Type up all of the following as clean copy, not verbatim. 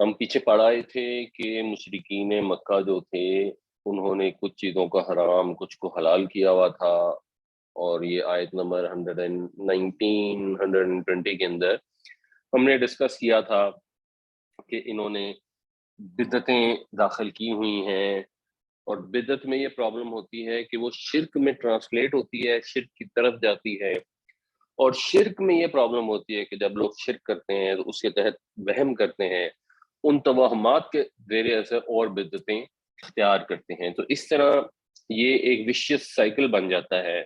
ہم پیچھے پڑھائے تھے کہ مشرکین مکہ جو تھے انہوں نے کچھ چیزوں کا حرام کچھ کو حلال کیا ہوا تھا، اور یہ آیت نمبر 119 120 کے اندر ہم نے ڈسکس کیا تھا کہ انہوں نے بدعتیں داخل کی ہوئی ہیں، اور بدعت میں یہ پرابلم ہوتی ہے کہ وہ شرک میں ٹرانسلیٹ ہوتی ہے، شرک کی طرف جاتی ہے، اور شرک میں یہ پرابلم ہوتی ہے کہ جب لوگ شرک کرتے ہیں تو اس کے تحت وہم کرتے ہیں، ان توہمات کے زیر اثر اور بدعتیں اختیار کرتے ہیں، تو اس طرح یہ ایک وشیس سائیکل بن جاتا ہے،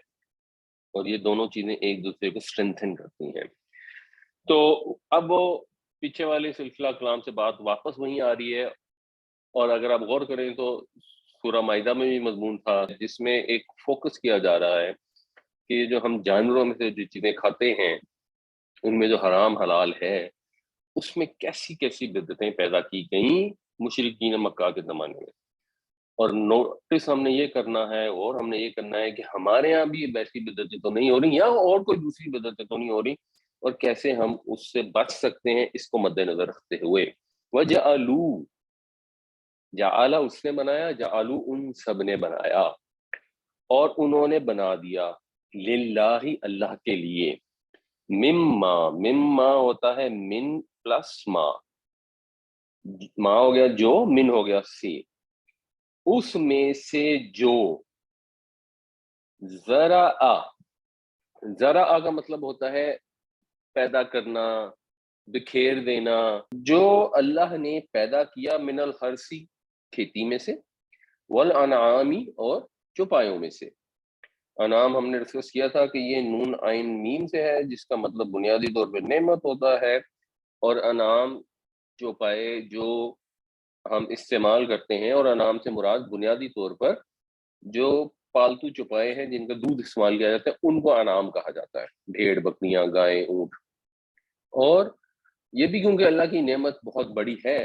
اور یہ دونوں چیزیں ایک دوسرے کو اسٹرینتھن کرتی ہیں۔ تو اب وہ پیچھے والے سلسلہ کلام سے بات واپس وہیں آ رہی ہے، اور اگر آپ غور کریں تو سورہ مائدہ میں بھی مضمون تھا جس میں ایک فوکس کیا جا رہا ہے کہ جو ہم جانوروں میں سے جو چیزیں کھاتے ہیں ان میں جو حرام حلال ہے اس میں کیسی کیسی بدعتیں پیدا کی گئیں مشرکین مکہ کے زمانے میں، اور نوٹس ہم نے یہ کرنا ہے، اور ہم نے یہ کرنا ہے کہ ہمارے ہاں بھی ویسی بدعتیں تو نہیں ہو رہی، یا اور کوئی دوسری بدعتیں تو نہیں ہو رہی، اور کیسے ہم اس سے بچ سکتے ہیں اس کو مد نظر رکھتے ہوئے۔ وَجَعَلُوا، جعلہ اس نے بنایا، جعلوا ان سب نے بنایا، اور انہوں نے بنا دیا للہ اللہ کے لیے، مما ہوتا ہے من پلس ما ہو گیا جو، من ہو گیا سے، اس میں سے جو، ذرا کا مطلب ہوتا ہے پیدا کرنا، بکھیر دینا، جو اللہ نے پیدا کیا، من الحرثی کھیتی میں سے، والانعامی اور چوپایوں میں سے۔ انعام ہم نے ڈسکس کیا تھا کہ یہ نون عین میم سے ہے جس کا مطلب بنیادی طور پہ نعمت ہوتا ہے، اور انعام چوپائے جو ہم استعمال کرتے ہیں، اور انعام سے مراد بنیادی طور پر جو پالتو چوپائے ہیں جن کا دودھ استعمال کیا جاتا ہے ان کو انعام کہا جاتا ہے، بھیڑ بکریاں گائیں اونٹ۔ اور یہ بھی کیونکہ اللہ کی نعمت بہت بڑی ہے،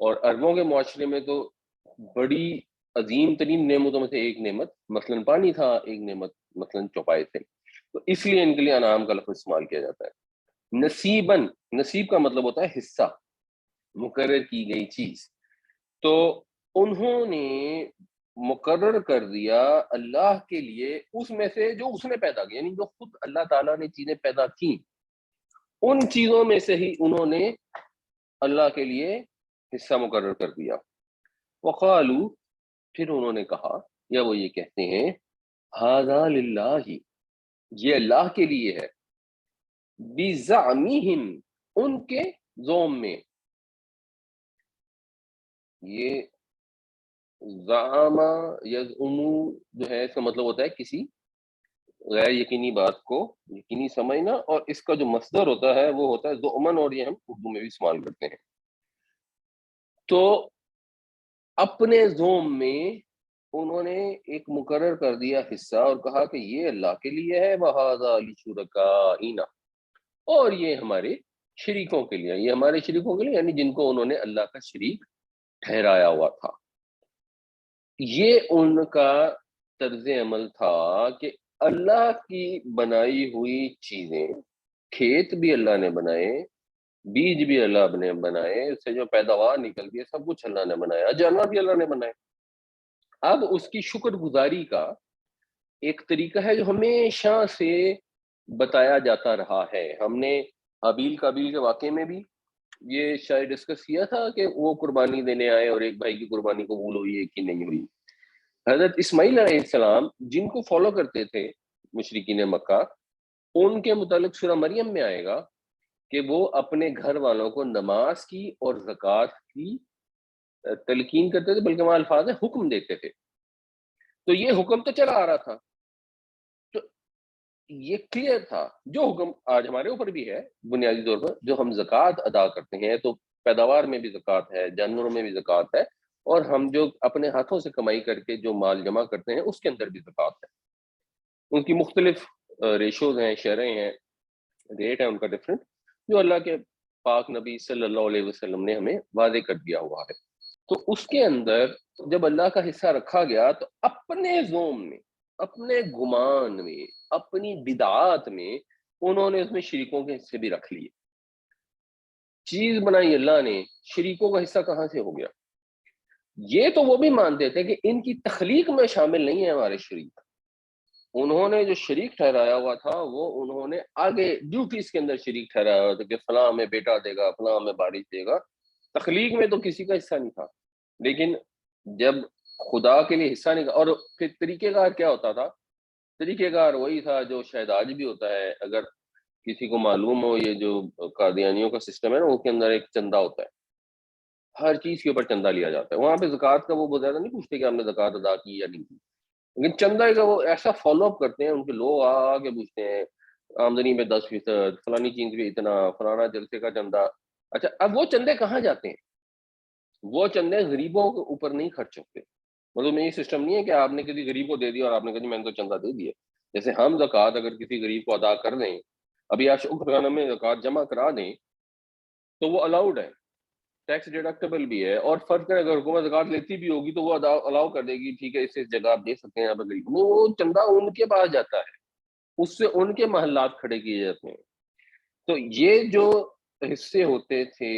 اور عربوں کے معاشرے میں تو بڑی عظیم ترین نعمتوں میں سے ایک نعمت مثلاً پانی تھا، ایک نعمت مثلاً چوپائے تھے، تو اس لیے ان کے لیے انعام کا لفظ استعمال کیا جاتا ہے۔ نصیباً، نصیب کا مطلب ہوتا ہے حصہ، مقرر کی گئی چیز، تو انہوں نے مقرر کر دیا اللہ کے لیے اس میں سے جو اس نے پیدا کیا، یعنی جو خود اللہ تعالیٰ نے چیزیں پیدا کی ان چیزوں میں سے ہی انہوں نے اللہ کے لیے حصہ مقرر کر دیا۔ وقالو، پھر انہوں نے کہا، یا وہ یہ کہتے ہیں، ھذا للہ، یہ اللہ کے لیے ہے، بزعمہم، ان کے زعم میں۔ یہ زعم یزعم جو ہے اس کا مطلب ہوتا ہے کسی غیر یقینی بات کو یقینی سمجھنا، اور اس کا جو مصدر ہوتا ہے وہ ہوتا ہے زعمن، اور یہ ہم اردو میں بھی استعمال کرتے ہیں۔ تو اپنے زعم میں انہوں نے ایک مقرر کر دیا حصہ اور کہا کہ یہ اللہ کے لیے ہے، وَھَذَا لِشُرَكَائِنَا، اور یہ ہمارے شریکوں کے لیے، یہ ہمارے شریکوں کے لیے یعنی جن کو انہوں نے اللہ کا شریک ٹھہرایا ہوا تھا۔ یہ ان کا طرز عمل تھا کہ اللہ کی بنائی ہوئی چیزیں، کھیت بھی اللہ نے بنائے، بیج بھی اللہ نے بنائے، اس سے جو پیداوار نکلتی ہے سب کچھ اللہ نے بنایا، جانور بھی اللہ نے بنائے۔ اب اس کی شکر گزاری کا ایک طریقہ ہے جو ہمیشہ سے بتایا جاتا رہا ہے۔ ہم نے حابیل قابیل کے واقعے میں بھی یہ شاید ڈسکس کیا تھا کہ وہ قربانی دینے آئے اور ایک بھائی کی قربانی قبول ہوئی ہے کہ نہیں ہوئی۔ حضرت اسماعیل علیہ السلام جن کو فالو کرتے تھے مشرکین مکہ، ان کے متعلق سورہ مریم میں آئے گا کہ وہ اپنے گھر والوں کو نماز کی اور زکوٰۃ کی تلقین کرتے تھے، بلکہ وہاں الفاظ ہے حکم دیتے تھے، تو یہ حکم تو چلا آ رہا تھا، تو یہ کلیئر تھا جو حکم آج ہمارے اوپر بھی ہے بنیادی طور پر، جو ہم زکوٰۃ ادا کرتے ہیں تو پیداوار میں بھی زکوٰۃ ہے، جانوروں میں بھی زکوٰۃ ہے، اور ہم جو اپنے ہاتھوں سے کمائی کر کے جو مال جمع کرتے ہیں اس کے اندر بھی زکوٰۃ ہے۔ ان کی مختلف ریشوز ہیں، شرح ہیں، ریٹ ہے ان کا ڈفرینٹ، جو اللہ کے پاک نبی صلی اللہ علیہ وسلم نے ہمیں واضح کر دیا ہوا ہے۔ تو اس کے اندر جب اللہ کا حصہ رکھا گیا تو اپنے زوم میں، اپنے گمان میں، اپنی بدعات میں انہوں نے اس میں شریکوں کے حصے بھی رکھ لیے۔ چیز بنائی اللہ نے، شریکوں کا حصہ کہاں سے ہو گیا؟ یہ تو وہ بھی مانتے تھے کہ ان کی تخلیق میں شامل نہیں ہے ہمارے شریک، انہوں نے جو شریک ٹھہرایا ہوا تھا وہ انہوں نے آگے ڈیوٹیز کے اندر شریک ٹھہرایا ہوا تھا کہ فلاں میں بیٹا دے گا، فلاں میں بارش دے گا، تخلیق میں تو کسی کا حصہ نہیں تھا۔ لیکن جب خدا کے لیے حصہ نہیں، اور پھر طریقہ کار کیا ہوتا تھا؟ طریقہ کار وہی تھا جو شاید آج بھی ہوتا ہے، اگر کسی کو معلوم ہو یہ جو قادیانیوں کا سسٹم ہے نا، اس کے اندر ایک چندہ ہوتا ہے، ہر چیز کے اوپر چندہ لیا جاتا ہے، وہاں پہ زکوٰۃ کا وہ بہت زیادہ نہیں پوچھتے کہ ہم نے زکوٰۃ ادا کی یا نہیں کی، لیکن چندہ کا وہ ایسا فالو اپ کرتے ہیں، ان کے لوگ آ کے پوچھتے ہیں آمدنی میں 10%، فلانی چیز پہ اتنا، فلانا جلسے کا چندہ۔ اچھا، اب وہ چندے کہاں جاتے ہیں؟ وہ چندے غریبوں کے اوپر نہیں خرچ ہوتے، مطلب میں یہ سسٹم نہیں ہے کہ آپ نے کسی غریب کو دے دیا اور آپ نے کہا جی میں نے تو چندہ دے دیا۔ جیسے ہم زکوٰۃ اگر کسی غریب کو ادا کر دیں، ابھی آپ شکرانہ میں زکوٰۃ جمع کرا دیں تو وہ الاؤڈ ہے، ٹیکس ڈیڈکٹیبل بھی ہے، اور فرض کریں اگر حکومت زکوٰۃ لیتی بھی ہوگی تو وہ الاؤ کر دے گی، ٹھیک ہے اس جگہ آپ دے سکتے ہیں یہاں پہ غریب، وہ چندہ ان کے پاس جاتا ہے، اس سے ان کے محلات کھڑے کیے جاتے ہیں۔ تو یہ جو حصے ہوتے تھے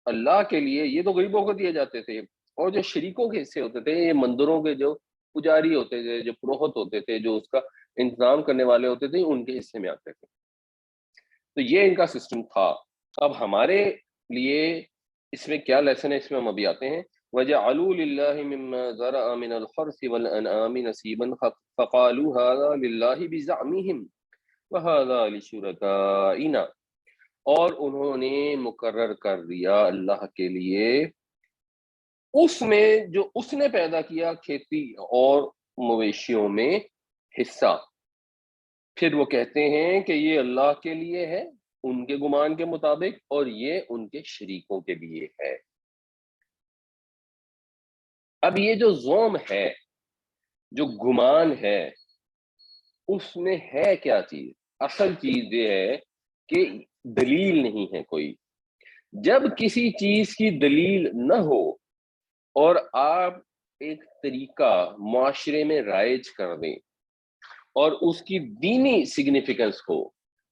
اللہ کے لیے، یہ تو غریبوں کو دیے جاتے تھے، اور جو شریکوں کے حصے ہوتے تھے یہ مندروں کے جو پجاری ہوتے تھے، جو پروہت ہوتے تھے، جو اس کا انتظام کرنے والے ہوتے تھے، ان کے حصے میں آتے تھے۔ تو یہ ان کا سسٹم تھا۔ اب ہمارے لیے اس میں کیا لیسن ہے، اس میں ہم ابھی آتے ہیں۔ وَجَعَلُوا لِلَّهِ مِمَّا ذَرَأَ مِنَ الْحَرْثِ وَالْأَنْعَامِ نَصِيبًا فَقَالُوا هَذَا لِلَّهِ بِزَعْمِهِمْ وَهَذَا لِشُرَكَائِنَا، اور انہوں نے مقرر کر دیا اللہ کے لیے اس میں جو اس نے پیدا کیا کھیتی اور مویشیوں میں حصہ، پھر وہ کہتے ہیں کہ یہ اللہ کے لیے ہے ان کے گمان کے مطابق، اور یہ ان کے شریکوں کے لیے ہے۔ اب یہ جو زوم ہے، جو گمان ہے، اس میں ہے کیا چیز؟ اصل چیز یہ ہے کہ دلیل نہیں ہے کوئی۔ جب کسی چیز کی دلیل نہ ہو اور آپ ایک طریقہ معاشرے میں رائج کر دیں اور اس کی دینی سگنیفیکنس ہو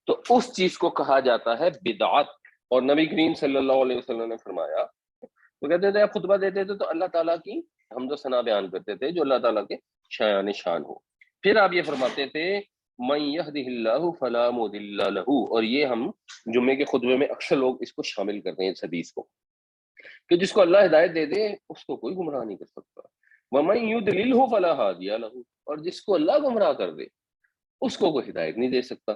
تو اس چیز کو کہا جاتا ہے بدعت۔ اور نبی کریم صلی اللہ علیہ وسلم نے فرمایا، وہ کہتے تھے آپ خطبہ دیتے تھے تو اللہ تعالیٰ کی حمد و ثنا بیان کرتے تھے جو اللہ تعالیٰ کے شایان شان ہو، پھر آپ یہ فرماتے تھے من یہدہ اللہ فلا مضل لہ، اور یہ ہم جمعے کے خطبے میں اکثر لوگ اس کو شامل کرتے ہیں اس حدیث کو، کہ جس کو اللہ ہدایت دے دے اس کو کوئی گمراہ نہیں کر سکتا، ومن یضللہ فلا ہادی لہ، اور جس کو اللہ گمراہ کر دے اس کو کوئی ہدایت نہیں دے سکتا۔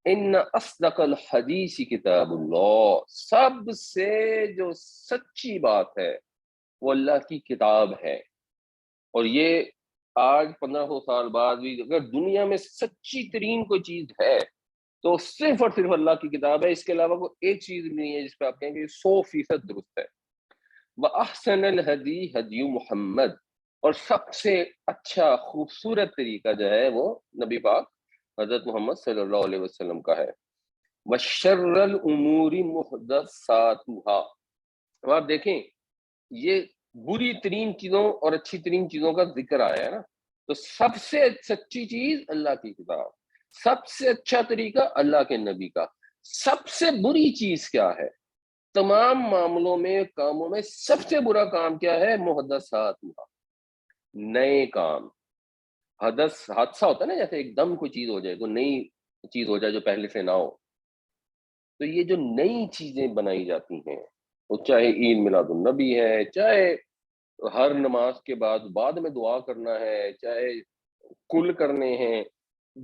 ان اصدق الحدیث کتاب اللہ، سب سے جو سچی بات ہے وہ اللہ کی کتاب ہے، اور یہ آج 1500 سال بعد بھی اگر دنیا میں سچی ترین کوئی چیز ہے تو صرف اور صرف اللہ کی کتاب ہے، اس کے علاوہ کوئی ایک چیز بھی نہیں ہے جس پہ آپ کہیں گے 100% درست ہے۔ وَأَحْسَنَ الْهَدِي هَدْيُ محمد، اور سب سے اچھا خوبصورت طریقہ جو ہے وہ نبی پاک حضرت محمد صلی اللہ علیہ وسلم کا ہے۔ وَشَرَّ الْأُمُورِ مُحْدَثَاتُهَا، اب آپ دیکھیں یہ بری ترین چیزوں اور اچھی ترین چیزوں کا ذکر آیا ہے نا، تو سب سے سچی چیز اللہ کی کتاب، سب سے اچھا طریقہ اللہ کے نبی کا، سب سے بری چیز کیا ہے؟ تمام معاملوں میں، کاموں میں سب سے برا کام کیا ہے؟ محدثات، نئے کام۔ حادثہ ہوتا ہے نا، جیسے ایک دم کوئی چیز ہو جائے، کوئی نئی چیز ہو جائے جو پہلے سے نہ ہو، تو یہ جو نئی چیزیں بنائی جاتی ہیں، وہ چاہے عید میلاد النبی ہے، چاہے ہر نماز کے بعد میں دعا کرنا ہے، چاہے کل کرنے ہیں،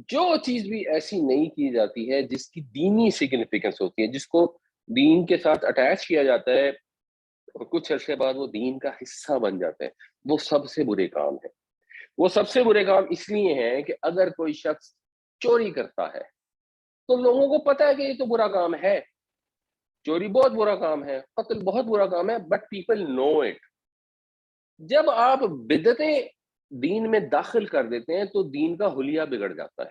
جو چیز بھی ایسی نئی کی جاتی ہے جس کی دینی سگنیفیکنس ہوتی ہے، جس کو دین کے ساتھ اٹیچ کیا جاتا ہے اور کچھ عرصے بعد وہ دین کا حصہ بن جاتا ہے، وہ سب سے برے کام ہے۔ وہ سب سے برے کام اس لیے ہیں کہ اگر کوئی شخص چوری کرتا ہے تو لوگوں کو پتا ہے کہ یہ تو برا کام ہے، چوری بہت برا کام ہے، قتل بہت برا کام ہے، بٹ پیپل نو اٹ۔ جب آپ بدعتیں دین میں داخل کر دیتے ہیں تو دین کا حلیہ بگڑ جاتا ہے،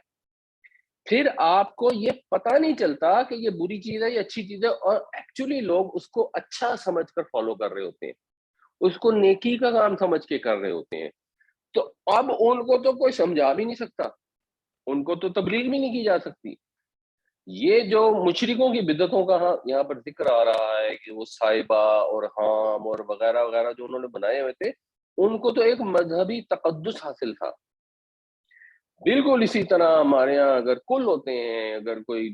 پھر آپ کو یہ پتہ نہیں چلتا کہ یہ بری چیز ہے یہ اچھی چیز ہے، اور ایکچولی لوگ اس کو اچھا سمجھ کر فالو کر رہے ہوتے ہیں، اس کو نیکی کا کام سمجھ کے کر رہے ہوتے ہیں۔ تو اب ان کو تو کوئی سمجھا بھی نہیں سکتا، ان کو تو تبلیغ بھی نہیں کی جا سکتی، یہ جو مشرکوں کی بدعتوں کا یہاں پر ذکر آ رہا ہے کہ وہ صائبہ اور حام اور وغیرہ وغیرہ جو انہوں نے بنائے ہوئے تھے، ان کو تو ایک مذہبی تقدس حاصل تھا. بالکل اسی طرح ہمارے یہاں اگر کل ہوتے ہیں، اگر کوئی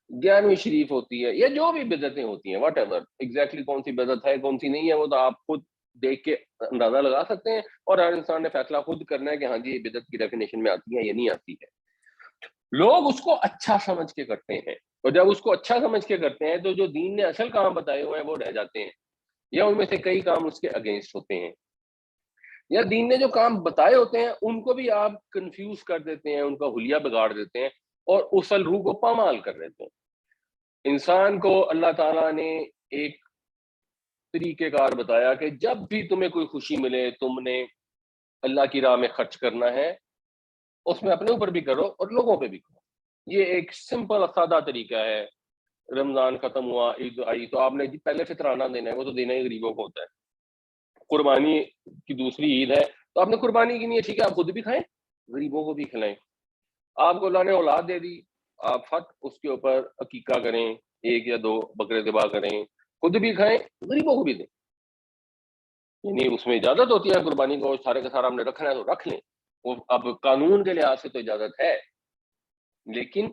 11ویں شریف ہوتی ہے یا جو بھی بدعتیں ہوتی ہیں، واٹ ایور ایگزیکٹلی کون سی بدعت ہے کون سی نہیں ہے، وہ تو آپ خود دیکھ کے اندازہ لگا سکتے ہیں، اور ہر انسان نے فیصلہ خود کرنا ہے کہ ہاں جی یہ بدعت کی ڈیفینیشن میں آتی ہے یا نہیں آتی ہے. لوگ اس کو اچھا سمجھ کے کرتے ہیں، اور جب اس کو اچھا سمجھ کے کرتے ہیں تو جو دین نے اصل کام بتائے ہوئے ہیں وہ رہ جاتے ہیں، یا ان میں سے کئی کام اس کے اگینسٹ ہوتے ہیں، یا دین نے جو کام بتائے ہوتے ہیں ان کو بھی آپ کنفیوز کر دیتے ہیں، ان کا حلیہ بگاڑ دیتے ہیں اور اصل روح کو پامال کر دیتے ہیں. انسان کو اللہ تعالیٰ نے ایک طریقہ کار بتایا کہ جب بھی تمہیں کوئی خوشی ملے تم نے اللہ کی راہ میں خرچ کرنا ہے، اس میں اپنے اوپر بھی کرو اور لوگوں پہ بھی کرو. یہ ایک سمپل سادہ طریقہ ہے. رمضان ختم ہوا، عید آئی تو آپ نے پہلے فطرانہ دینا ہے، وہ تو دینا ہی غریبوں کو ہوتا ہے. قربانی کی دوسری عید ہے تو آپ نے قربانی کی نہیں ہے، ٹھیک ہے آپ خود بھی کھائیں، غریبوں کو بھی کھلائیں. آپ کو اللہ نے اولاد دے دی، آپ فٹ اس کے اوپر عقیقہ کریں، 1 یا 2 بکرے ذبح کریں، خود بھی کھائیں، غریبوں کو بھی دیں. یعنی اس میں اجازت ہوتی ہے قربانی کو سارے کا سارا ہم نے رکھنا ہے تو رکھ لیں، وہ اب قانون کے لحاظ سے تو اجازت ہے، لیکن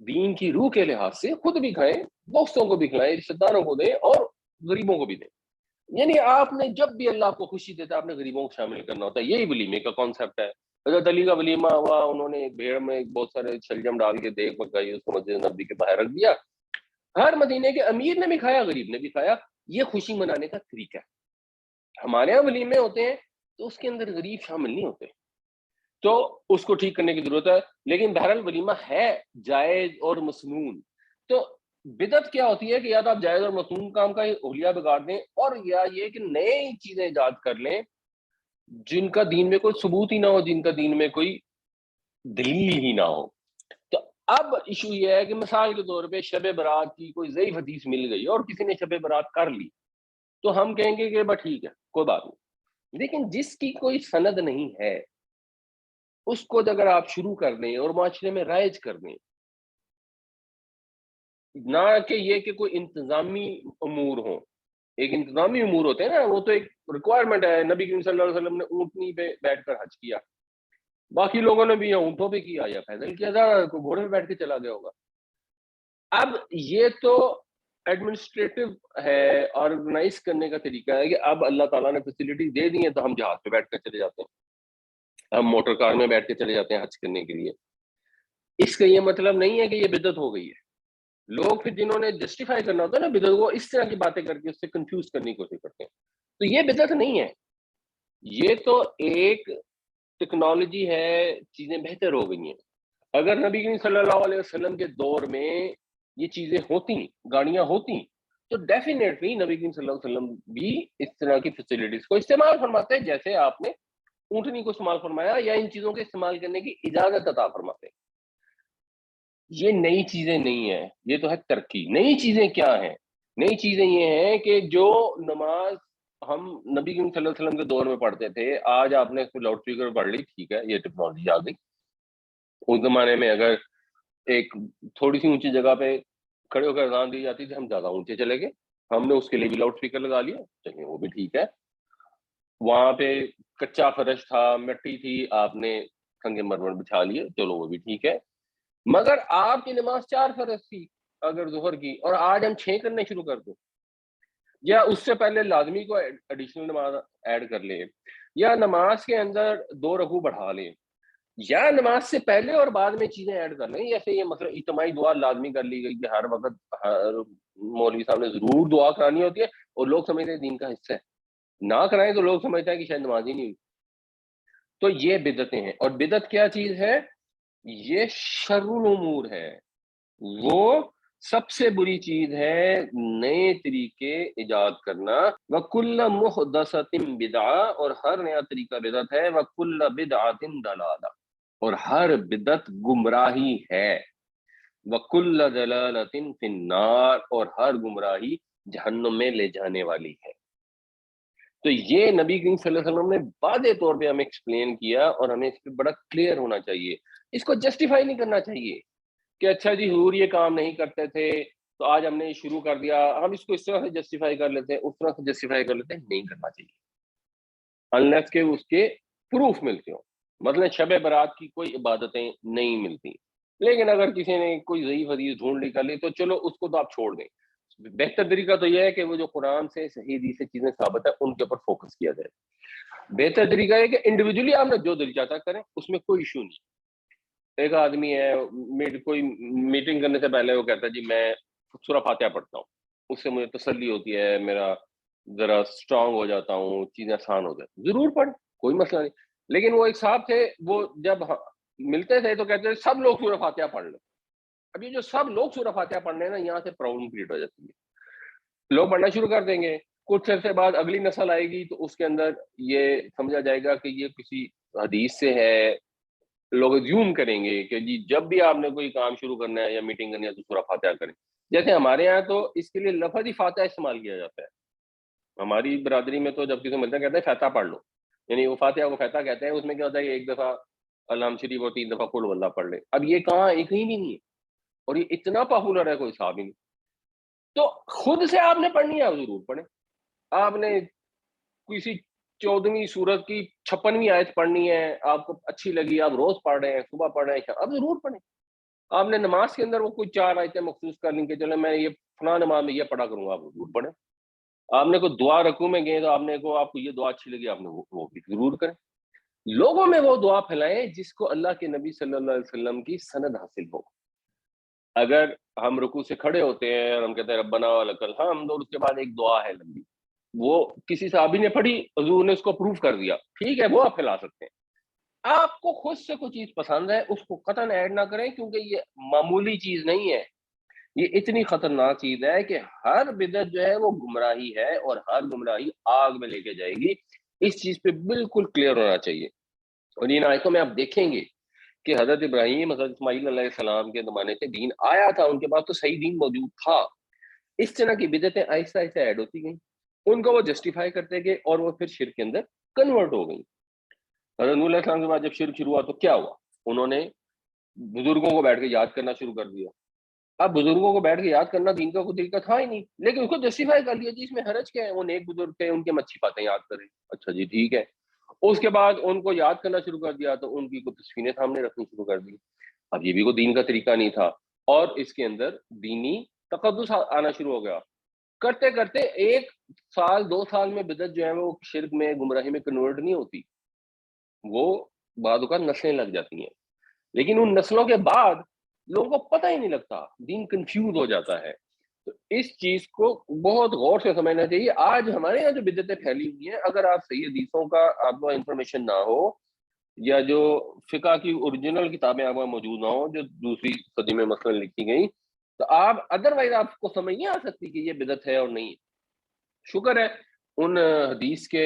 دین کی روح کے لحاظ سے خود بھی کھائیں، دوستوں کو بھی کھلائیں، رشتے داروں کو دیں اور غریبوں کو بھی دیں. یعنی آپ نے جب بھی اللہ کو خوشی دیتا ہے آپ نے غریبوں کو شامل کرنا ہوتا ہے. یہی ولیمے کا کانسیپٹ ہے. حضرت علی کا ولیمہ ہوا، انہوں نے ایک بھیڑ میں بہت سارے شلجم ڈال کے دیگ پکائی، اس کو مسجد نبوی کے باہر رکھ دیا. ہر مدینے کے امیر نے بھی کھایا، غریب نے بھی کھایا. یہ خوشی منانے کا طریقہ ہے. ہمارے یہاں ولیمے ہوتے ہیں تو اس کے اندر غریب شامل نہیں ہوتے، تو اس کو ٹھیک کرنے کی ضرورت ہے. لیکن بہرحال ولیمہ ہے جائز اور مسنون. تو بدعت کیا ہوتی ہے کہ یا تو آپ جائز اور مسنون کام کا حلیہ بگاڑ دیں، اور یا یہ کہ نئی چیزیں ایجاد کر لیں جن کا دین میں کوئی ثبوت ہی نہ ہو، جن کا دین میں کوئی دلیل ہی نہ ہو. تو اب ایشو یہ ہے کہ مثال کے طور پہ شب برات کی کوئی ضعیف حدیث مل گئی اور کسی نے شب برات کر لی، تو ہم کہیں گے کہ بس ٹھیک ہے کوئی بات نہیں. لیکن جس کی کوئی سند نہیں ہے اس کو اگر آپ شروع کر دیں اور معاشرے میں رائج کر دیں، نہ کہ یہ کہ کوئی انتظامی امور ہوں. ایک انتظامی امور ہوتے ہیں نا، وہ تو ایک ریکوائرمنٹ ہے. نبی کریم صلی اللہ علیہ وسلم نے اونٹنی پہ بیٹھ کر حج کیا، باقی لوگوں نے بھی یا اونٹوں پہ کیا یا پیدل کیا تھا، کوئی گھوڑے پہ بیٹھ کے چلا گیا ہوگا. اب یہ تو ایڈمنسٹریٹو ہے، آرگنائز کرنے کا طریقہ ہے کہ اب اللہ تعالیٰ نے فیسلٹی دے دی ہیں تو ہم جہاز پہ بیٹھ کر چلے جاتے ہیں، ہم موٹر کار میں بیٹھ کے چلے جاتے ہیں حج کرنے کے لیے. اس کا یہ مطلب نہیں ہے کہ یہ بدعت ہو گئی ہے. لوگ پھر جنہوں نے جسٹیفائی کرنا ہوتا ہے نا بدعت، وہ اس طرح کی باتیں کر کے اس سے کنفیوز کرنے کی کوشش کرتے ہیں. تو یہ بدعت نہیں ہے، یہ تو ایک ٹیکنالوجی ہے، چیزیں بہتر ہو گئی ہیں. اگر نبی کریم صلی اللہ علیہ وسلم کے دور میں یہ چیزیں ہوتی، گاڑیاں ہوتی، تو ڈیفینیٹلی نبی کریم صلی اللہ علیہ وسلم بھی اس طرح کی فیسلٹیز کو استعمال فرماتے ہیں جیسے آپ نے اونٹنی کو استعمال فرمایا، یا ان چیزوں کے استعمال کرنے کی اجازت عطا فرماتے ہیں. یہ نئی چیزیں نہیں ہیں، یہ تو ہے ترقی. نئی چیزیں کیا ہیں؟ نئی چیزیں یہ ہیں کہ جو نماز ہم نبی کریم صلی اللہ علیہ وسلم کے دور میں پڑھتے تھے، آج آپ نے اس کو لاؤڈ اسپیکر پڑھ لی، ٹھیک ہے یہ ٹیکنالوجی آ گئی. اس زمانے میں اگر ایک تھوڑی سی اونچی جگہ پہ کھڑے ہو کر اذان دی جاتی تھی، ہم زیادہ اونچے چلے گئے، ہم نے اس کے لیے بھی لاؤڈ اسپیکر لگا لیا، چلیے وہ بھی ٹھیک ہے. وہاں پہ کچا فرش تھا، مٹی تھی، آپ نے سنگ مرمر بچھا لیے، چلو وہ بھی ٹھیک ہے. مگر آپ کی نماز 4 فرض تھی اگر ظہر کی، اور آج ہم 6 کرنے شروع کر دیں، یا اس سے پہلے لازمی کو ایڈیشنل نماز ایڈ کر لیں، یا نماز کے اندر 2 رکوع بڑھا لیں، یا نماز سے پہلے اور بعد میں چیزیں ایڈ کر لیں. جیسے یہ مثلا اجتماعی دعا لازمی کر لی گئی کہ ہر وقت ہر مولوی صاحب نے ضرور دعا کرانی ہوتی ہے، اور لوگ سمجھتے ہیں دین کا حصہ ہے، نہ کرائیں تو لوگ سمجھتے ہیں کہ شاید نماز ہی نہیں ہوئی. تو یہ بدعتیں ہیں. اور بدعت کیا چیز ہے؟ یہ شر الامور ہے، وہ سب سے بری چیز ہے نئے طریقے ایجاد کرنا. وَكُلَّ مُحْدَثَةٍ بِدْعَةٍ، اور ہر نیا طریقہ بدعت ہے. وَكُلَّ بِدْعَةٍ ضَلَالَةٍ، اور ہر بدعت گمراہی ہے. وَكُلَّ ضَلَالَةٍ فِي النَّارِ، اور ہر گمراہی جہنم میں لے جانے والی ہے. تو یہ نبی کریم صلی اللہ علیہ وسلم نے واضح طور پہ ہمیں ایکسپلین کیا، اور ہمیں اس پہ بڑا کلیئر ہونا چاہیے. اس کو جسٹیفائی نہیں کرنا چاہیے. کہ اچھا جی حضور یہ کام نہیں کرتے تھے تو آج ہم نے شروع کر دیا، ہم اس کو اس طرح سے جسٹیفائی کر لیتے ہیں، اس طرح سے جسٹیفائی کر لیتے ہیں، نہیں کرنا چاہیے انلیس کہ اس کے پروف ملتے ہوں۔ مثلا شب برات کی کوئی عبادتیں نہیں ملتی، لیکن اگر کسی نے کوئی ضعیف حدیث ڈھونڈ نکال لی تو چلو اس کو تو آپ چھوڑ دیں۔ بہتر طریقہ تو یہ ہے کہ وہ جو قرآن سے صحیح حدیث سے چیزیں ثابت ہے ان کے اوپر فوکس کیا جائے۔ بہتر طریقہ ہے کہ انڈیویجولی آپ نے جو دل چاہتا کریں، اس میں کوئی ایشو نہیں۔ ایک آدمی ہے کوئی میٹنگ کرنے سے پہلے وہ کہتا ہے جی میں سورہ فاتحہ پڑھتا ہوں، اس سے مجھے تسلی ہوتی ہے، میرا ذرا اسٹرانگ ہو جاتا ہوں، چیزیں آسان ہو جاتی، ضرور پڑھ، کوئی مسئلہ نہیں۔ لیکن وہ ایک صاحب تھے، وہ جب ملتے تھے تو کہتے تھے سب لوگ سورہ فاتحہ پڑھ لیں۔ اب یہ جو سب لوگ سورہ فاتحہ پڑھ لیں نا، یہاں سے پرابلم کریٹ ہو جاتی ہے، لوگ پڑھنا شروع کر دیں گے، کچھ عرصے بعد اگلی نسل آئے گی تو اس کے اندر یہ سمجھا جائے گا کہ یہ کسی حدیث سے ہے، لوگ زیوم کریں گے کہ جی جب بھی آپ نے کوئی کام شروع کرنا ہے یا میٹنگ کرنی ہے تو سورہ فاتحہ کریں۔ جیسے ہمارے یہاں تو اس کے لیے لفظ ہی فاتحہ استعمال کیا جاتا ہے، ہماری برادری میں تو جب کسی ملتا ہے کہتے ہیں فاتحہ پڑھ لو، یعنی وہ فاتحہ کو فاتحہ کہتے ہیں، اس میں کیا ہوتا ہے کہ ایک دفعہ الحمد شریف اور 3 دفعہ قل ہو اللہ پڑھ لے۔ اب یہ کہاں، یہ کہیں بھی نہیں ہے، اور یہ اتنا پاپولر ہے کوئی حساب ہی نہیں۔ تو خود سے آپ نے پڑھنی ہے، آپ ضرور پڑھیں۔ آپ نے کسی 14ویں سورت کی 56ویں آیت پڑھنی ہے، آپ کو اچھی لگی، آپ روز پڑھ رہے ہیں، صبح پڑھ رہے ہیں، آپ ضرور پڑھیں۔ آپ نے نماز کے اندر وہ کوئی 4 آیتیں مخصوص کر لیں کہ چلے میں یہ فلاں نماز میں یہ پڑھا کروں گا، آپ ضرور پڑھیں۔ آپ نے کوئی دعا رکوع میں گئے تو آپ کو یہ دعا اچھی لگی، آپ نے وہ بھی ضرور کریں۔ لوگوں میں وہ دعا پھیلائیں جس کو اللہ کے نبی صلی اللہ علیہ وسلم کی سند حاصل ہو۔ اگر ہم رکوع سے کھڑے ہوتے ہیں اور ہم کہتے ہیں ربنا ولک الحمد، اور اس کے بعد ایک دعا ہے لمبی، وہ کسی صحابی نے پڑھی، حضور نے اس کو پروف کر دیا، ٹھیک ہے، وہ آپ پھیلا سکتے ہیں۔ آپ کو خود سے کوئی چیز پسند ہے، اس کو قطعاً ایڈ نہ کریں، کیونکہ یہ معمولی چیز نہیں ہے، یہ اتنی خطرناک چیز ہے کہ ہر بدعت جو ہے وہ گمراہی ہے، اور ہر گمراہی آگ میں لے کے جائے گی۔ اس چیز پہ بالکل کلیئر ہونا چاہیے۔ اور ان آیتوں میں آپ دیکھیں گے کہ حضرت ابراہیم، حضرت اسماعیل علیہ السلام کے زمانے سے دین آیا تھا، ان کے پاس تو صحیح دین موجود تھا، اس طرح کی بدعتیں آہستہ آہستہ ایڈ ہوتی گئیں، ان کو وہ جسٹیفائی کرتے گئے اور وہ پھر شرک کے اندر کنورٹ ہو گئی۔ حضرت نوح علیہ السلام کے بعد جب شرک شروع ہوا تو کیا ہوا؟ انہوں نے بزرگوں کو بیٹھ کے یاد کرنا شروع کر دیا۔ اب بزرگوں کو بیٹھ کے یاد کرنا دین کا کوئی طریقہ تھا ہی نہیں، لیکن اس کو جسٹیفائی کر لیا جی اس میں حرج کیا ہے، وہ نیک بزرگ تھے، ان کی ہم اچھی باتیں یاد کریں، اچھا جی ٹھیک ہے۔ اس کے بعد ان کو یاد کرنا شروع کر دیا تو ان کی کوئی تصویریں سامنے رکھنی شروع کر دی۔ اب یہ بھی کوئی دین کا طریقہ نہیں تھا، اور اس کے اندر دینی تقدس آنا شروع ہو گیا۔ کرتے کرتے 1 سال 2 سال میں بدعت جو ہے وہ شرک میں، گمراہی میں کنورٹ نہیں ہوتی، وہ بعد اوقات نسلیں لگ جاتی ہیں، لیکن ان نسلوں کے بعد لوگوں کو پتہ ہی نہیں لگتا، دین کنفیوز ہو جاتا ہے۔ تو اس چیز کو بہت غور سے سمجھنا چاہیے۔ آج ہمارے یہاں جو بدعتیں پھیلی ہوئی ہیں، اگر آپ صحیح حدیثوں کا آپ کو انفارمیشن نہ ہو، یا جو فقہ کی اوریجنل کتابیں آپ کو موجود نہ ہو جو دوسری صدی میں مثلا لکھی گئی، تو آپ ادروائز آپ کو سمجھ نہیں آ سکتی کہ یہ بدعت ہے اور نہیں۔ شکر ہے ان حدیث کے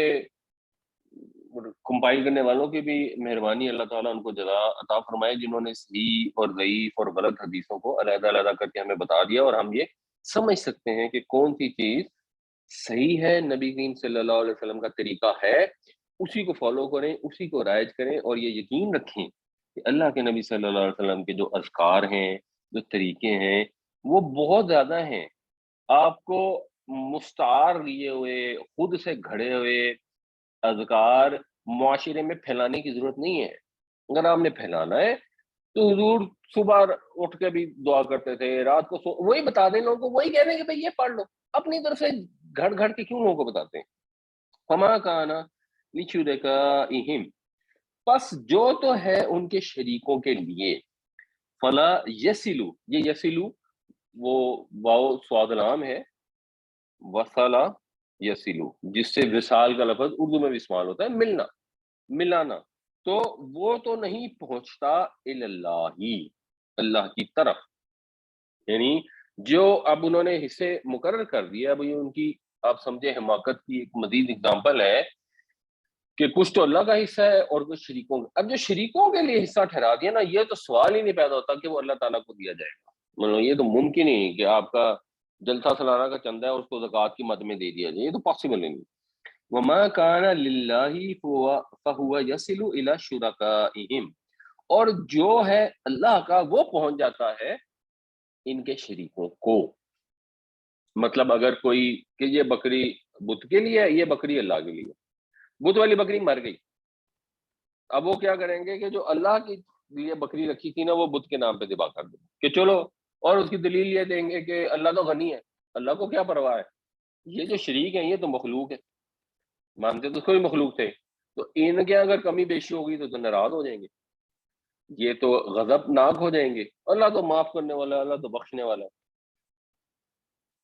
کمپائل کرنے والوں کی بھی مہربانی، اللہ تعالیٰ ان کو جزا عطا فرمائے، جنہوں نے صحیح اور ضعیف اور غلط حدیثوں کو علیحدہ علیحدہ کر کے ہمیں بتا دیا، اور ہم یہ سمجھ سکتے ہیں کہ کون سی چیز صحیح ہے، نبی کریم صلی اللہ علیہ وسلم کا طریقہ ہے، اسی کو فالو کریں، اسی کو رائج کریں، اور یہ یقین رکھیں کہ اللہ کے نبی صلی اللہ علیہ وسلم کے جو اذکار ہیں، جو طریقے ہیں، وہ بہت زیادہ ہیں۔ آپ کو مستعار لیے ہوئے، خود سے گھڑے ہوئے اذکار معاشرے میں پھیلانے کی ضرورت نہیں ہے۔ اگر آپ نے پھیلانا ہے تو حضور صبح اٹھ کے بھی دعا کرتے تھے، رات کو وہی بتا دیں لوگوں کو، وہی کہہ دیں کہ بھئی یہ پڑھ لو، اپنی طرف سے گھڑ گھڑ کے کیوں لوگوں کو بتاتے ہیں؟ فما کانا لشرکائہم، پس جو تو ہے ان کے شریکوں کے لیے، فلا یسلو، یہ یسلو وہ واو سواد العام ہے، وصلہ یسلو، جس سے وصال کا لفظ اردو میں بھی استعمال ہوتا ہے، ملنا، ملانا، تو وہ تو نہیں پہنچتا اللہ، اللہ کی طرف، یعنی جو اب انہوں نے حصے مقرر کر دیے، اب یہ ان کی آپ سمجھے حماقت کی ایک مزید اگزامپل ہے کہ کچھ تو اللہ کا حصہ ہے اور کچھ شریکوں کا۔ اب جو شریکوں کے لیے حصہ ٹھہرا دیا نا، یہ تو سوال ہی نہیں پیدا ہوتا کہ وہ اللہ تعالیٰ کو دیا جائے گا، مطلب یہ تو ممکن ہی نہیں کہ آپ کا جلسہ سالانہ کا چندہ ہے اس کو زکوٰۃ کی مد میں دے دیا جائے، یہ تو پاسبل ہی نہیں۔ وَمَا كَانَ لِلَّهِ فَهُوَ يَصِلُ إِلَى شُرَكَائِهِمْ، اور جو ہے اللہ کا وہ پہنچ جاتا ہے ان کے شریکوں کو. مطلب اگر کوئی کہ یہ بکری بت کے لیے ہے، یہ بکری اللہ کے لیے، بت والی بکری مر گئی، اب وہ کیا کریں گے کہ جو اللہ کی لیے بکری رکھی تھی نا وہ بت کے نام پہ ذبح کر دیں کہ چلو، اور اس کی دلیل یہ دیں گے کہ اللہ تو غنی ہے، اللہ کو کیا پرواہ ہے، یہ جو شریک ہیں یہ تو مخلوق ہے، مانتے تو کوئی مخلوق تھے، تو ان کے اگر کمی بیشی ہوگی تو ناراض ہو جائیں گے، یہ تو غضب ناک ہو جائیں گے. اللہ تو معاف کرنے والا ہے، اللہ تو بخشنے والا ہے.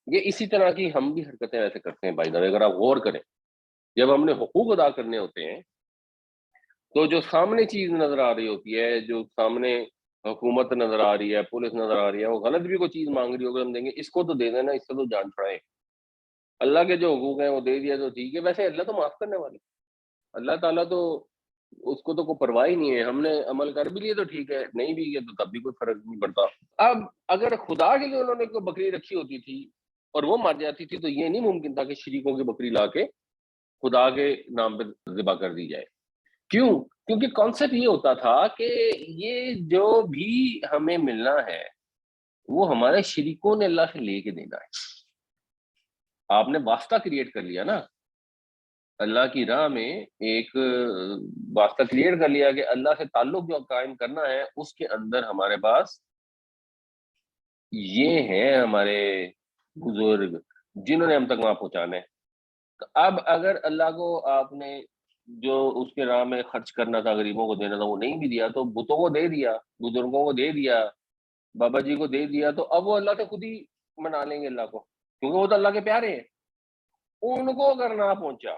یہ اسی طرح کی ہم بھی حرکتیں ایسے کرتے ہیں بھائی. اگر آپ غور کریں، جب ہم نے حقوق ادا کرنے ہوتے ہیں تو جو سامنے چیز نظر آ رہی ہوتی ہے، جو سامنے حکومت نظر آ رہی ہے، پولیس نظر آ رہی ہے، وہ غلط بھی کوئی چیز مانگ رہی ہوگی، ہم دیں گے اس کو تو دے دینا، اس سے تو جان چھڑائے. اللہ کے جو حقوق ہیں وہ دے دیا تو ٹھیک ہے. ویسے اللہ تو معاف کرنے والے، اللہ تعالیٰ تو اس کو تو کوئی پرواہ ہی نہیں ہے، ہم نے عمل کر بھی لیے تو ٹھیک ہے، نہیں بھی کیا تو تب بھی کوئی فرق نہیں پڑتا. اب اگر خدا کے لیے انہوں نے کوئی بکری رکھی ہوتی تھی اور وہ مر جاتی تھی تو یہ نہیں ممکن تھا کہ شریکوں کی بکری لا کے خدا کے نام پہ ذبح کر دی جائے. کیوں؟ کیونکہ کانسیپٹ یہ ہوتا تھا کہ یہ جو بھی ہمیں ملنا ہے وہ ہمارے شریکوں نے اللہ سے لے کے دینا ہے. آپ نے واسطہ کریٹ کر لیا نا، اللہ کی راہ میں ایک واسطہ کریٹ کر لیا کہ اللہ سے تعلق جو قائم کرنا ہے، اس کے اندر ہمارے پاس یہ ہیں ہمارے بزرگ جنہوں نے ہم تک وہاں پہنچانا ہے. تو اب اگر اللہ کو آپ نے جو اس کے راہ میں خرچ کرنا تھا، غریبوں کو دینا تھا، وہ نہیں بھی دیا، تو بتوں کو دے دیا، بزرگوں کو دے دیا، بابا جی کو دے دیا، تو اب وہ اللہ سے خود ہی منا لیں گے اللہ کو، کیونکہ وہ تو اللہ کے پیارے ہیں. ان کو اگر نہ پہنچا،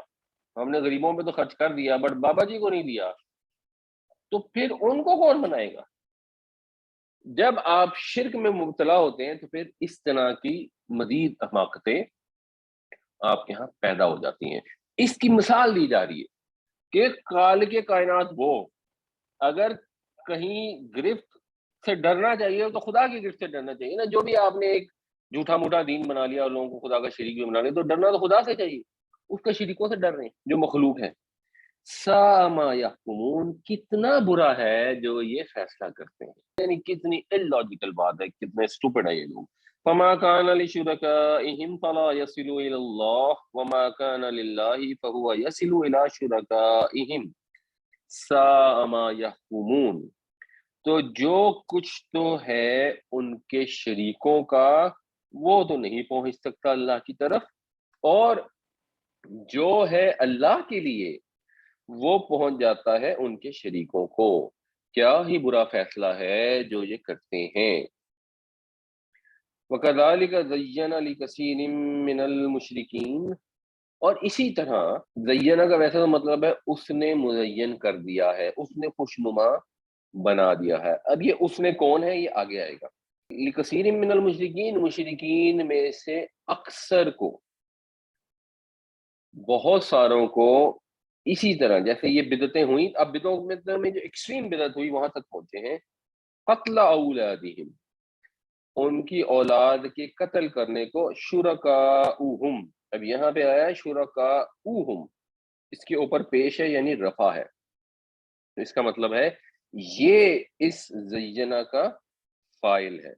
ہم نے غریبوں پہ تو خرچ کر دیا بٹ بابا جی کو نہیں دیا، تو پھر ان کو کون منائے گا؟ جب آپ شرک میں مبتلا ہوتے ہیں تو پھر اس طرح کی مزید حماقتیں آپ کے ہاں پیدا ہو جاتی ہیں. اس کی مثال دی جا رہی ہے کہ خالق کائنات وہ اگر کہیں گرفت سے ڈرنا چاہیے تو خدا کی گرفت سے ڈرنا چاہیے نا. جو بھی آپ نے ایک جھوٹا موٹا دین بنا لیا اور لوگوں کو خدا کا شریک بھی بنا لیا، تو ڈرنا تو خدا سے چاہیے، اس کے شریکوں سے ڈر رہے ہیں جو مخلوق ہے. سا ما یحکمون، کتنا برا ہے جو یہ فیصلہ کرتے ہیں، یعنی کتنی illogical بات ہے، کتنے اسٹوپڈ ہے یہ لوگ. فما كان لشركائهم فلا يصل الى الله وما كان لله فهو يصل الى شركائهم ساء ما يحكمون. تو جو کچھ تو ہے ان کے شریکوں کا وہ تو نہیں پہنچ سکتا اللہ کی طرف، اور جو ہے اللہ کے لیے وہ پہنچ جاتا ہے ان کے شریکوں کو. کیا ہی برا فیصلہ ہے جو یہ کرتے ہیں. وَكَذَلِكَ زَيَّنَ لِكَثِيرٍ مِّنَ الْمُشْرِكِينَ، اور اسی طرح زینہ کا ویسے تو مطلب ہے اس نے مزین کر دیا ہے، اس نے خوشنما بنا دیا ہے. اب یہ اس نے کون ہے یہ آگے آئے گا. لِكَثِيرٍ مِّنَ الْمُشْرِكِينَ، مشرکین میں سے اکثر کو، بہت ساروں کو، اسی طرح جیسے یہ بدعتیں ہوئیں. اب بدعتوں میں جو ایکسٹریم بدعت ہوئی وہاں تک پہنچے ہیں. قتل اولادہم، ان کی اولاد کے قتل کرنے کو. شرکاؤہم، اب یہاں پہ آیا ہے شرکاؤہم، اس کے اوپر پیش ہے یعنی رفع ہے، تو اس کا مطلب ہے یہ اس زینہ کا فاعل ہے.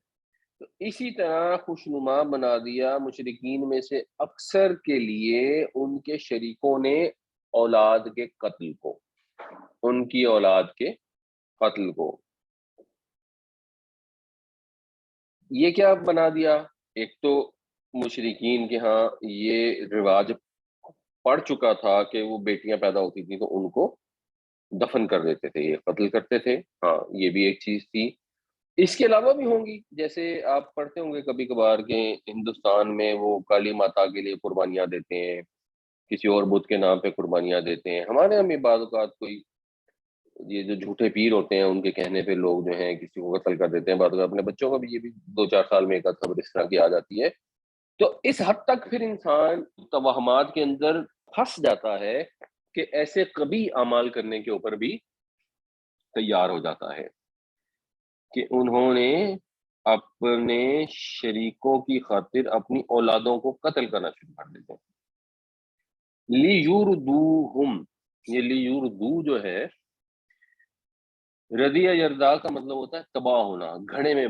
تو اسی طرح خوشنما بنا دیا مشرکین میں سے اکثر کے لیے ان کے شریکوں نے اولاد کے قتل کو، ان کی اولاد کے قتل کو. یہ کیا بنا دیا؟ ایک تو مشرکین کے ہاں یہ رواج پڑ چکا تھا کہ وہ بیٹیاں پیدا ہوتی تھیں تو ان کو دفن کر دیتے تھے، یہ قتل کرتے تھے. ہاں یہ بھی ایک چیز تھی. اس کے علاوہ بھی ہوں گی، جیسے آپ پڑھتے ہوں گے کبھی کبھار کہ ہندوستان میں وہ کالی ماتا کے لیے قربانیاں دیتے ہیں، کسی اور بت کے نام پہ قربانیاں دیتے ہیں. ہمارے یہاں بھی بعض اوقات کوئی یہ جو جھوٹے پیر ہوتے ہیں ان کے کہنے پہ لوگ جو ہیں کسی کو قتل کر دیتے ہیں. بعض اوقات اپنے بچوں کا بھی یہ بھی 2-4 سال میں ایک آدھ خبر اس طرح کی آ جاتی ہے. تو اس حد تک پھر انسان توہمات کے اندر پھنس جاتا ہے کہ ایسے کبھی اعمال کرنے کے اوپر بھی تیار ہو جاتا ہے کہ انہوں نے اپنے شریکوں کی خاطر اپنی اولادوں کو قتل کرنا شروع کر دیتے ہیں. لیوردوہم، یہ لیوردو جو ہے ردیہ یردا کا مطلب ہوتا ہے تباہ ہونا، گھڑے میں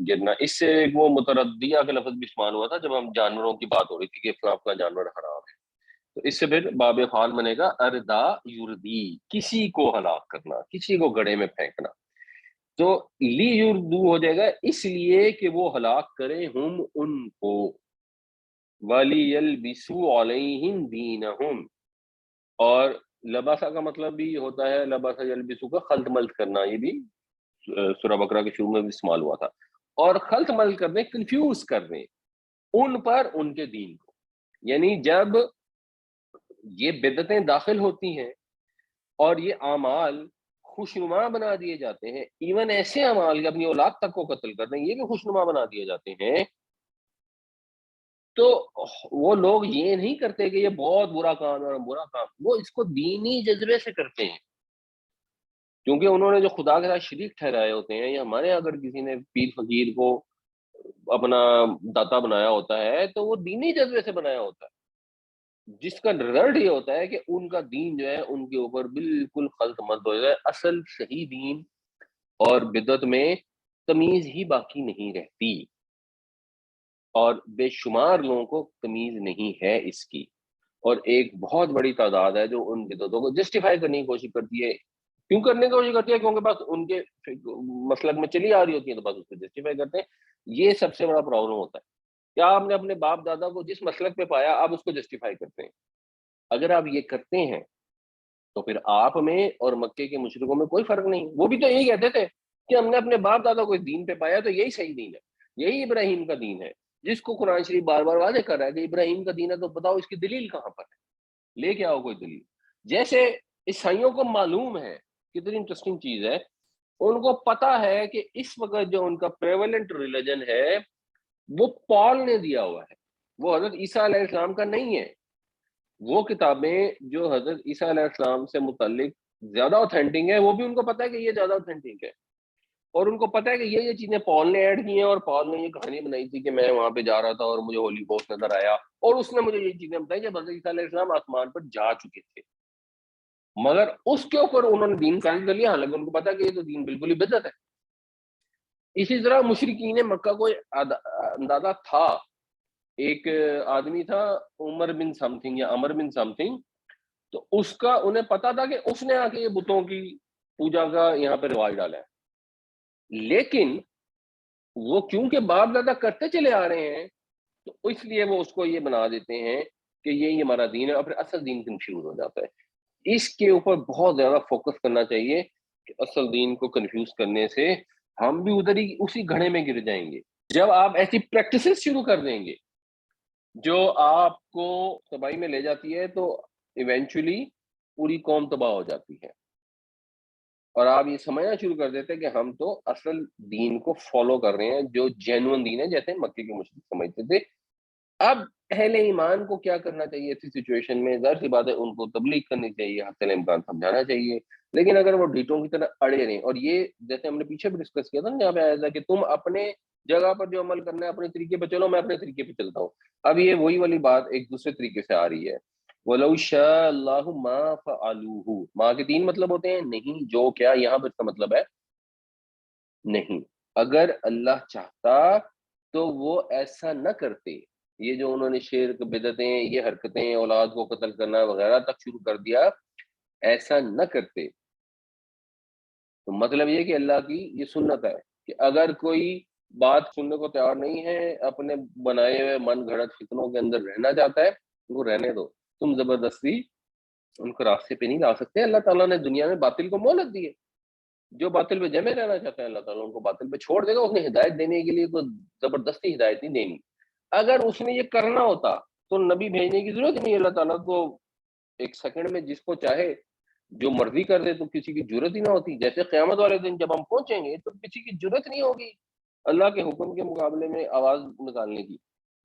گرنا. اس سے ایک وہ متردیہ کا لفظ بھی استعمال ہوا تھا جب ہم جانوروں کی بات ہو رہی تھی کہ فلاں جانور حرام ہے. تو اس سے پھر باب فعال بنے گا اردا یردی، کسی کو ہلاک کرنا، کسی کو گڑھے میں پھینکنا. تو لی یردو ہو جائے گا اس لیے کہ وہ ہلاک کرے ہم ان کو، ولی یلبسوا علیہم دینہم. اور لباسا کا مطلب بھی ہوتا ہے لباسا یلبسو کا خلط ملط کرنا، یہ بھی سورہ بقرہ کے شروع میں بھی استعمال ہوا تھا. اور خلط ملط کرنے، کنفیوز کرنے ان پر ان کے دین کو. یعنی جب یہ بدعتیں داخل ہوتی ہیں اور یہ اعمال خوشنما بنا دیے جاتے ہیں، ایون ایسے اعمال کہ اپنی اولاد تک کو قتل کر دیں، یہ بھی خوشنما بنا دیے جاتے ہیں، تو وہ لوگ یہ نہیں کرتے کہ یہ بہت برا کام ہے اور برا کام، وہ اس کو دینی جذبے سے کرتے ہیں. کیونکہ انہوں نے جو خدا کے ساتھ شریک ٹھہرائے ہوتے ہیں، یا ہمارے اگر کسی نے پیر فقیر کو اپنا داتا بنایا ہوتا ہے تو وہ دینی جذبے سے بنایا ہوتا ہے، جس کا رزلٹ یہ ہوتا ہے کہ ان کا دین جو ہے ان کے اوپر بالکل خلط ملط ہو جائے. اصل صحیح دین اور بدعت میں تمیز ہی باقی نہیں رہتی، اور بے شمار لوگوں کو تمیز نہیں ہے اس کی. اور ایک بہت بڑی تعداد ہے جو ان بدعتوں کو جسٹیفائی کرنے کی کوشش کرتی ہے. کیوں کرنے کی کوشش کرتی ہے؟ کیونکہ بس ان کے مسلک میں چلی آ رہی ہوتی ہے تو بس اس کو جسٹیفائی کرتے ہیں. یہ سب سے بڑا پرابلم ہوتا ہے کہ آپ نے اپنے باپ دادا کو جس مسلک پہ پایا آپ اس کو جسٹیفائی کرتے ہیں. اگر آپ یہ کرتے ہیں تو پھر آپ میں اور مکے کے مشرکوں میں کوئی فرق نہیں. وہ بھی تو یہی کہتے تھے کہ ہم نے اپنے باپ دادا کو اس دین پہ پایا تو یہی صحیح دین ہے، یہی ابراہیم کا دین ہے، جس کو قرآن شریف بار بار واضح کر رہا ہے کہ ابراہیم کا دین ہے. تو بتاؤ اس کی دلیل کہاں پر ہے؟ لے کے آؤ کوئی دلیل. جیسے عیسائیوں کو معلوم ہے، کتنی انٹرسٹنگ چیز ہے، ان کو پتا ہے کہ اس وقت جو ان کا پریویلنٹ ریلیجن ہے وہ پال نے دیا ہوا ہے، وہ حضرت عیسیٰ علیہ السلام کا نہیں ہے. وہ کتابیں جو حضرت عیسیٰ علیہ السلام سے متعلق زیادہ اوتھینٹک ہیں، وہ بھی ان کو پتا ہے کہ یہ زیادہ اوتھینٹک ہے. اور ان کو پتا ہے کہ یہ چیزیں پال نے ایڈ کی ہیں، اور پال نے یہ کہانی بنائی تھی کہ میں وہاں پہ جا رہا تھا اور مجھے ہولی گھوسٹ نظر آیا اور اس نے مجھے یہ چیزیں بتائی جب حضرت عیسیٰ علیہ السلام آسمان پر جا چکے تھے. مگر اس کے اوپر انہوں نے دین قائم کر لیا، حالانکہ ان کو پتا کہ یہ تو دین بالکل ہی بدعت ہے. اسی طرح مشرکین مکہ کو اندازہ تھا. ایک آدمی تھا عمر بن سم تھنگ یا امر بن سم تھنگ، تو اس کا انہیں پتا تھا کہ اس نے آ کے یہ بتوں کی پوجا کا یہاں پہ رواج ڈالا ہے. لیکن وہ کیونکہ باپ دادا کرتے چلے آ رہے ہیں تو اس لیے وہ اس کو یہ بنا دیتے ہیں کہ یہ ہمارا دین ہے، اور پھر اصل دین کنفیوز ہو جاتا ہے. اس کے اوپر بہت زیادہ فوکس کرنا چاہیے کہ اصل دین کو کنفیوز کرنے سے ہم بھی ادھر ہی اسی گھڑے میں گر جائیں گے. جب آپ ایسی پریکٹسز شروع کر دیں گے جو آپ کو تباہی میں لے جاتی ہے تو ایونچولی پوری قوم تباہ ہو جاتی ہے، اور آپ یہ سمجھنا شروع کر دیتے ہیں کہ ہم تو اصل دین کو فالو کر رہے ہیں جو جینوئن دین ہے، جیسے مکے کے مشرک سمجھتے تھے. اب اہل ایمان کو کیا کرنا چاہیے ایسی سچویشن میں؟ ظاہر سی بات ہے ان کو تبلیغ کرنی چاہیے، حتی الامکان سمجھانا چاہیے. لیکن اگر وہ ڈیٹوں کی طرح اڑے رہیں، اور یہ جیسے ہم نے پیچھے بھی ڈسکس کیا تھا نا، جہاں پہ آیا تھا کہ تم اپنے جگہ پر جو عمل کرنا ہے اپنے طریقے پہ چلو، میں اپنے طریقے پہ چلتا ہوں. اب یہ وہی والی بات ایک دوسرے طریقے سے آ رہی ہے. وَلَوْ شَاءَ اللَّهُ مَا فَعَلُوهُ، ماں کے تین مطلب ہوتے ہیں، نہیں، جو کیا، یہاں پر اس کا مطلب ہے نہیں. اگر اللہ چاہتا تو وہ ایسا نہ کرتے. یہ جو انہوں نے شرک، بدعتیں، یہ حرکتیں، اولاد کو قتل کرنا وغیرہ تک شروع کر دیا، ایسا نہ کرتے. تو مطلب یہ کہ اللہ کی یہ سنت ہے کہ اگر کوئی بات سننے کو تیار نہیں ہے، اپنے بنائے ہوئے من گھڑت فتنوں کے اندر رہنا چاہتا ہے، ان کو رہنے دو. تم زبردستی ان کو راستے پہ نہیں لا سکتے. اللہ تعالیٰ نے دنیا میں باطل کو مہلت دی ہے. جو باطل پہ جمے رہنا چاہتے ہیں اللہ تعالیٰ ان کو باطل پہ چھوڑ دے گا. اس نے ہدایت دینے کے لیے کوئی زبردستی ہدایت نہیں دینی. اگر اس نے یہ کرنا ہوتا تو نبی بھیجنے کی ضرورت نہیں. اللہ تعالیٰ کو ایک سیکنڈ میں جس کو چاہے جو مرضی کر دے، تو کسی کی ضرورت ہی نہ ہوتی. جیسے قیامت والے دن جب ہم پہنچیں گے تو کسی کی ضرورت نہیں ہوگی اللہ کے حکم کے مقابلے میں آواز نکالنے کی.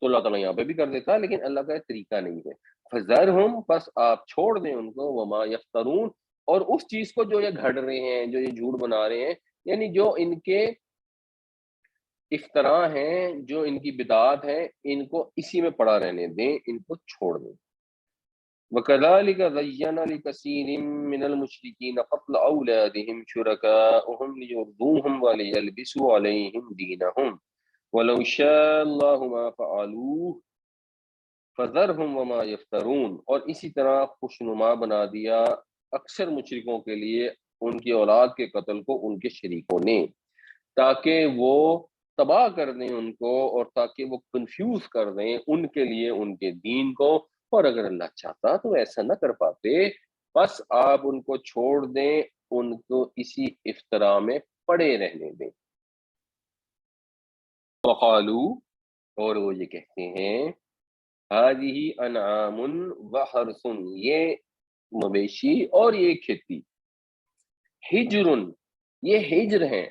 تو اللہ تعالیٰ یہاں پہ بھی کر دیتا، لیکن اللہ کا طریقہ نہیں ہے. فذرہم، پس آپ چھوڑ دیں ان کو، وما یفترون، اور اس چیز کو جو یہ گھڑ رہے ہیں، جو یہ جھوٹ بنا رہے ہیں، یعنی جو ان کے افطراء ہیں، جو ان کی بدعات ہیں، ان کو اسی میں پڑا رہنے دیں، ان کو چھوڑ دیں. وَكَذَلِكَ زَيَّنَ لِكَثِيرٍ مِّنَ الْمُشْرِكِينَ قَتْلَ أَوْلَادِهِمْ شُرَكَاؤُهُمْ لِيُرْدُوهُمْ وَلِيَلْبِسُوا عَلَيْهِمْ دِينَهُمْ وَلَوْ شَاءَ اللَّهُ مَا فَعَلُوهُ فَذَرْهُمْ وَمَا يَفْتَرُونَ، اور اسی طرح خوشنما بنا دیا اکثر مشرکوں کے لیے ان کی اولاد کے قتل کو ان کے شریکوں نے، تاکہ وہ تباہ کر دیں ان کو، اور تاکہ وہ کنفیوز کر دیں ان کے لیے ان کے دین کو، اور اگر اللہ چاہتا تو ایسا نہ کر پاتے، بس آپ ان کو چھوڑ دیں، ان کو اسی افتراء میں پڑے رہنے دیں۔ وقالو، اور وہ یہ کہتے ہیں، هذه انعام وحرث، یہ مویشی اور یہ کھیتی، ہجر، یہ ہجر ہیں۔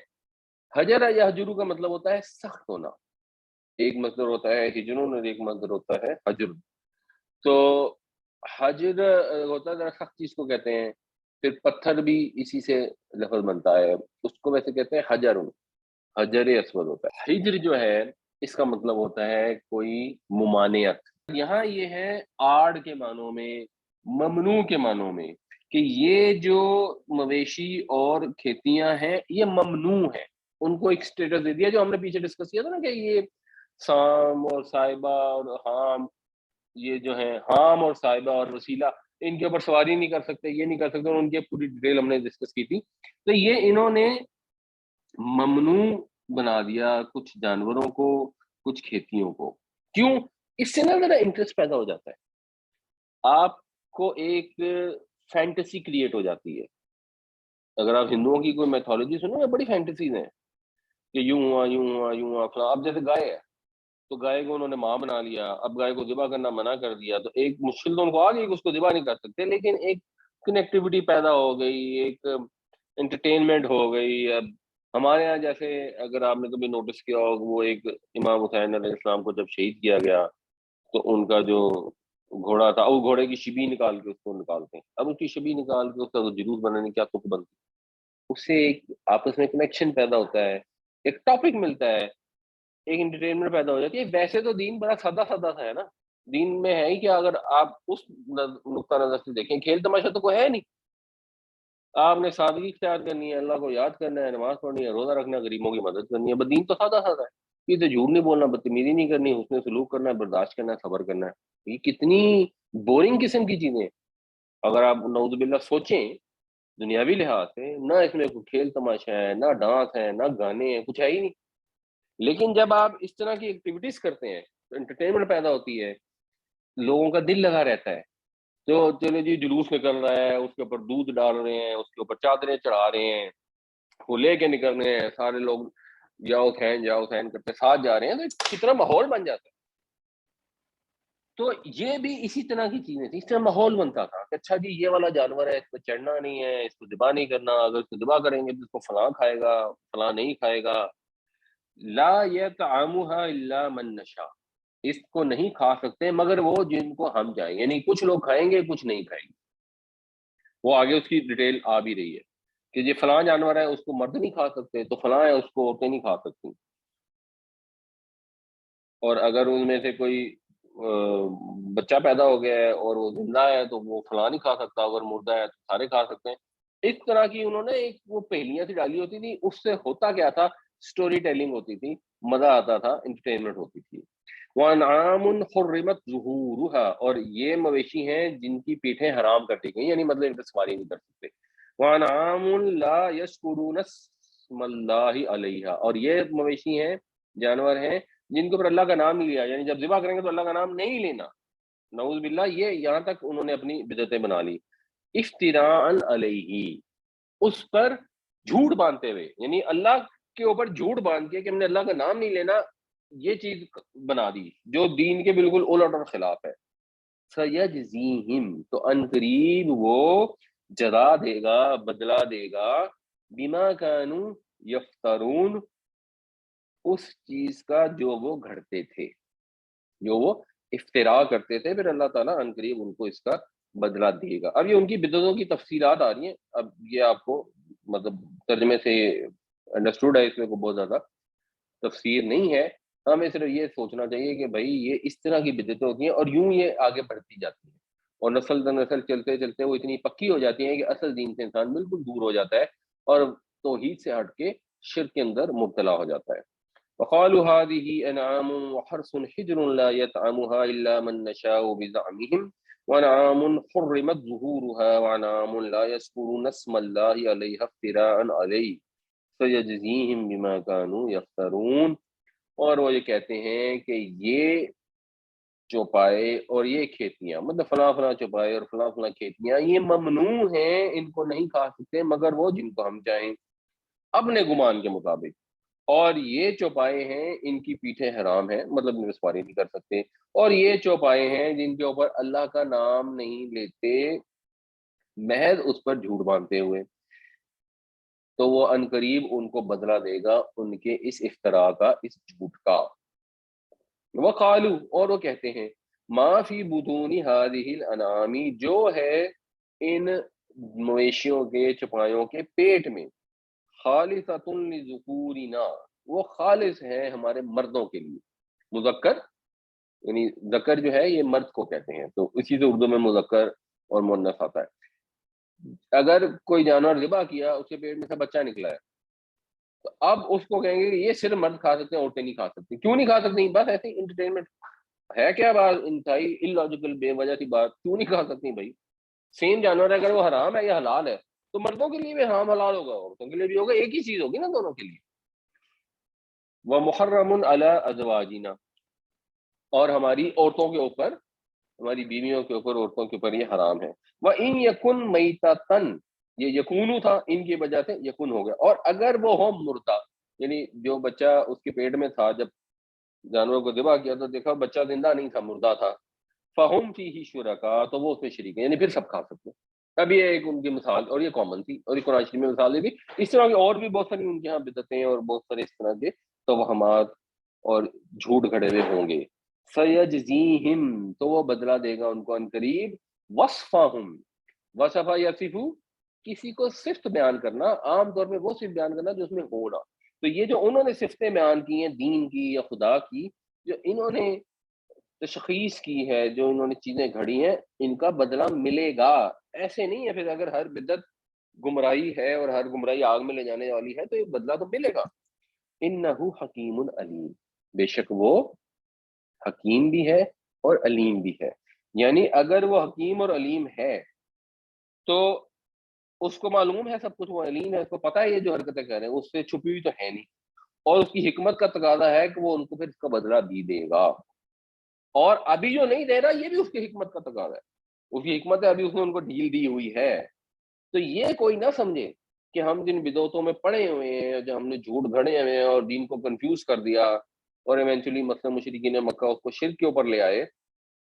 حجر یا حجرو کا مطلب ہوتا ہے سخت ہونا، ایک مصدر ہوتا ہے ہجرون اور ایک مصدر ہوتا ہے حجر۔ تو حجر ہوتا ہے ذرا سخت چیز کو کہتے ہیں، پھر پتھر بھی اسی سے لفظ بنتا ہے، اس کو ویسے کہتے ہیں حجر، حجر اسود ہوتا ہے۔ ہجر جو ہے اس کا مطلب ہوتا ہے کوئی ممانعت، یہاں یہ ہے آڑ کے معنوں میں، ممنوع کے معنوں میں، کہ یہ جو مویشی اور کھیتیاں ہیں یہ ممنوع ہیں، ان کو ایک سٹیٹس دے دیا جو ہم نے پیچھے ڈسکس کیا تھا نا، کہ یہ سام اور صاحبہ اور حام، یہ جو ہیں حام اور صاحبہ اور وسیلہ، ان کے اوپر سواری نہیں کر سکتے، یہ نہیں کر سکتے، اور ان کی پوری ڈیٹیل ہم نے ڈسکس کی تھی۔ تو یہ انہوں نے ممنوع بنا دیا کچھ جانوروں کو، کچھ کھیتیوں کو۔ کیوں؟ اس سے نا ذرا انٹرسٹ پیدا ہو جاتا ہے، آپ کو ایک فینٹیسی کریٹ ہو جاتی ہے۔ اگر آپ ہندوؤں کی کوئی میتھولوجی سنو نا، بڑی فینٹیسیز ہیں کہ یوں ہوا یوں ہوا یوں ہوا فلاں۔ اب جیسے گائے ہے تو گائے کو انہوں نے ماں بنا لیا، اب گائے کو ذبح کرنا منع کر دیا، تو ایک مشکل تو ان کو آ گئی کہ اس کو ذبح نہیں کر سکتے، لیکن ایک کنیکٹیوٹی پیدا ہو گئی، ایک انٹرٹینمنٹ ہو گئی۔ اب ہمارے ہاں جیسے اگر آپ نے کبھی نوٹس کیا ہو، وہ ایک امام حسین علیہ السلام کو جب شہید کیا گیا تو ان کا جو گھوڑا تھا، وہ گھوڑے کی شبی نکال کے اس کو نکالتے ہیں، اب اس کی شبی نکال کے اس کا جلوس بنانے کیا تک بنتی، اس سے ایک آپس میں کنیکشن پیدا ہوتا ہے، ایک ٹاپک ملتا ہے، ایک انٹرٹینمنٹ پیدا ہو جاتی ہے۔ ویسے تو دین بڑا سادہ سادہ سا ہے نا، دین میں ہے ہی کیا، اگر آپ اس نقطہ نظر سے دیکھیں، کھیل تماشا تو کوئی ہے نہیں، آپ نے سادگی اختیار کرنی ہے، اللہ کو یاد کرنا ہے، نماز پڑھنی ہے، روزہ رکھنا ہے، غریبوں کی مدد کرنی ہے، بس دین تو سادہ سادہ ہے، یہ تو جھوٹ نہیں بولنا، بدتمیزی نہیں کرنی، حسن سلوک کرنا ہے، برداشت کرنا ہے، صبر کرنا ہے۔ یہ کتنی بورنگ قسم کی چیزیں ہیں، اگر آپ نعوذ باللہ سوچیں دنیاوی لحاظ سے، نہ اس میں کوئی کھیل تماشا ہے، نہ ڈانس ہے، نہ گانے ہیں، کچھ ہے ہی نہیں۔ لیکن جب آپ اس طرح کی ایکٹیویٹیز کرتے ہیں تو انٹرٹینمنٹ پیدا ہوتی ہے، لوگوں کا دل لگا رہتا ہے، تو چلے جی جلوس نکل رہا ہے، اس کے اوپر دودھ ڈال رہے ہیں، اس کے اوپر چادریں چڑھا رہے ہیں، وہ لے کے نکل رہے ہیں، سارے لوگ جاؤ تھین کرتے ساتھ جا رہے ہیں، تو کتنا ماحول بن جاتا ہے۔ تو یہ بھی اسی طرح کی چیزیں تھیں، اس طرح ماحول بنتا تھا کہ اچھا جی یہ والا جانور ہے، اس پہ چڑھنا نہیں ہے، اس کو ذبح نہیں کرنا، اگر اس کو ذبح کریں گے تو اس کو فلاں کھائے گا، فلاں نہیں کھائے گا۔ لا یطعمها الا من نشاء، اس کو نہیں کھا سکتے مگر وہ جن کو ہم چاہیں، یعنی کچھ لوگ کھائیں گے کچھ نہیں کھائیں گے، وہ آگے اس کی ڈیٹیل آ بھی رہی ہے کہ یہ فلاں جانور ہے، اس کو مرد نہیں کھا سکتے، تو فلاں ہے اس کو عورتیں نہیں کھا سکتی، اور اگر ان میں سے کوئی بچہ پیدا ہو گیا ہے اور وہ زندہ ہے تو وہ فلاں نہیں کھا سکتا، اگر مردہ ہے تو سارے کھا سکتے ہیں۔ اس طرح کی انہوں نے ایک وہ پہلیاں سی ڈالی ہوتی تھی، اس سے ہوتا کیا تھا، سٹوری ٹیلنگ ہوتی تھی، مزہ آتا تھا، انٹرٹینمنٹ ہوتی تھی۔ وَأَنْعَامٌ حُرِّمَتْ ظُهُورُهَا، اور یہ مویشی ہیں جن کی پیٹھیں حرام کر دی گئی، یعنی مطلب ان پہ سواری نہیں کر سکتے۔ وَأَنْعَامٌ لَا يَشْكُرُونَ اسْمَ اللَّهِ عَلَيْهَا، اور یہ مویشی ہیں، جانور ہیں جن کے اوپر اللہ کا نام نہیں لیا، یعنی جب ذبح کریں گے تو اللہ کا نام نہیں لینا، نعوذ باللہ، یہ یہاں تک انہوں نے اپنی بدعتیں بنا لی۔ افتراء علیہ، اس پر جھوٹ باندھتے ہوئے، یعنی اللہ کے اوپر جھوٹ باندھ کے کہ ہم نے اللہ کا نام نہیں لینا، یہ چیز بنا دی جو دین کے بالکل الٹ اور خلاف ہے۔ سیجزیہم، تو ان قریب وہ جزا دے گا، بدلہ دے گا، بما کانوا یفترون، اس چیز کا جو وہ گھڑتے تھے، جو وہ افتراء کرتے تھے، پھر اللہ تعالیٰ عنقریب ان کو اس کا بدلہ دے گا۔ اب یہ ان کی بدعتوں کی تفصیلات آ رہی ہیں، اب یہ آپ کو مطلب ترجمے سے انڈرسٹوڈ ہے، اس میں کوئی بہت زیادہ تفسیر نہیں ہے، ہمیں صرف یہ سوچنا چاہیے کہ بھائی یہ اس طرح کی بدعتیں ہوتی ہیں اور یوں یہ آگے بڑھتی جاتی ہیں، اور نسل در نسل چلتے چلتے وہ اتنی پکی ہو جاتی ہیں کہ اصل دین سے انسان بالکل دور ہو جاتا ہے اور توحید سے ہٹ کے شرک کے اندر مبتلا ہو جاتا ہے۔ وقالوا هذه انعام وحرث حجر لا يطعمها الا من نشاء بزعمهم وانعام حرمت ظهورها وانعام لا يذكرون اسم الله عليها افتراء عليه سيجزيهم بما كانوا يفترون۔ اور وہ یہ کہتے ہیں کہ یہ چوپائے اور یہ کھیتیاں، مطلب فلاں فلاں چوپائے اور فلاں فلاں کھیتیاں یہ ممنوع ہیں، ان کو نہیں کھا سکتے مگر وہ جن کو ہم چاہیں اپنے گمان کے مطابق، اور یہ چوپائے ہیں ان کی پیٹھیں حرام ہیں، مطلب ان میں سواری نہیں کر سکتے، اور یہ چوپائے ہیں جن کے اوپر اللہ کا نام نہیں لیتے محض اس پر جھوٹ باندھتے ہوئے، تو وہ عنقریب ان کو بدلہ دے گا ان کے اس افتراء کا، اس جھوٹ کا۔ وقالو، اور وہ کہتے ہیں، ما فی بطون هذه الانعام، جو ہے ان مویشیوں کے چوپایوں کے پیٹ میں، خالصۃ لذکورنا، وہ خالص ہے ہمارے مردوں کے لیے، مذکر یعنی ذکر جو ہے یہ مرد کو کہتے ہیں، تو اسی سے اردو میں مذکر اور مؤنث آتا ہے۔ اگر کوئی جانور ذبح کیا، اس کے پیٹ میں سے بچہ نکلا ہے، تو اب اس کو کہیں گے کہ یہ صرف مرد کھا سکتے ہیں، عورتیں نہیں کھا سکتی۔ کیوں نہیں کھا سکتی؟ بس ایسے ہی انٹرٹینمنٹ ہے، کیا بات انتہائی اللاجیکل بے وجہ کی بات، کیوں نہیں کھا سکتی بھائی؟ سیم جانور ہے، اگر وہ حرام ہے یا حلال ہے تو مردوں کے لیے بھی حرام حلال ہوگا، عورتوں کے لیے بھی ہوگا، ایک ہی چیز ہوگی نا دونوں کے لیے۔ وہ محرم علی ازواجنا، اور ہماری عورتوں کے اوپر، ہماری بیویوں کے اوپر، عورتوں کے اوپر یہ حرام ہے۔ وہ ان یکن میتتن، یہ یکونو تھا ان کی وجہ سے یکن ہو گیا، اور اگر وہ ہو مردہ، یعنی جو بچہ اس کے پیٹ میں تھا جب جانوروں کو ذبح کیا تو دیکھا بچہ زندہ نہیں تھا، مردہ تھا، فہم فیہ شرکا، تو وہ اس میں شریک ہیں، یعنی پھر سب کھا سکتے ہیں۔ اب یہ ایک ان کی مثال، اور یہ کامن تھی، اور یہ قرآن شریف میں مثالیں بھی اس طرح کی اور بھی بہت ساری ان کے یہاں بدعتیں اور بہت سارے اس طرح کے توہمات اور جھوٹ گھڑے ہوئے ہوں گے۔ سیجزیہم، تو وہ بدلہ دے گا ان کو ان قریب، وصفہم، وصفہ یصفو، کسی کو صفت بیان کرنا، عام طور پہ وہ صفت بیان کرنا جو اس میں ہونا، تو یہ جو انہوں نے صفتیں بیان کی ہیں دین کی یا خدا کی، جو انہوں نے تشخیص کی ہے، جو انہوں نے چیزیں گھڑی ہیں، ان کا بدلہ ملے گا۔ ایسے نہیں ہے پھر اگر ہر بدعت گمراہی ہے اور ہر گمراہی آگ میں لے جانے والی ہے تو یہ بدلہ تو ملے گا۔ انہ حکیم علیم، بے شک وہ حکیم بھی ہے اور علیم بھی ہے، یعنی اگر وہ حکیم اور علیم ہے تو اس کو معلوم ہے سب کچھ، وہ علیم ہے، اس کو پتہ ہے یہ جو حرکتیں کر رہے ہیں اس سے چھپی ہوئی تو ہے نہیں، اور اس کی حکمت کا تقاضا ہے کہ وہ ان کو پھر اس کا بدلہ بھی دے گا، اور ابھی جو نہیں دے رہا یہ بھی اس کی حکمت کا تقاضا ہے، اس کی حکمت ہے ابھی اس نے ان کو ڈھیل دی ہوئی ہے۔ تو یہ کوئی نہ سمجھے کہ ہم جن بدعتوں میں پڑے ہوئے ہیں، جو ہم نے جھوٹ گھڑے ہوئے ہیں اور دین کو کنفیوز کر دیا، اور ایونچولی مثلا مشرکین مکہ اس کو شرک کے اوپر لے آئے،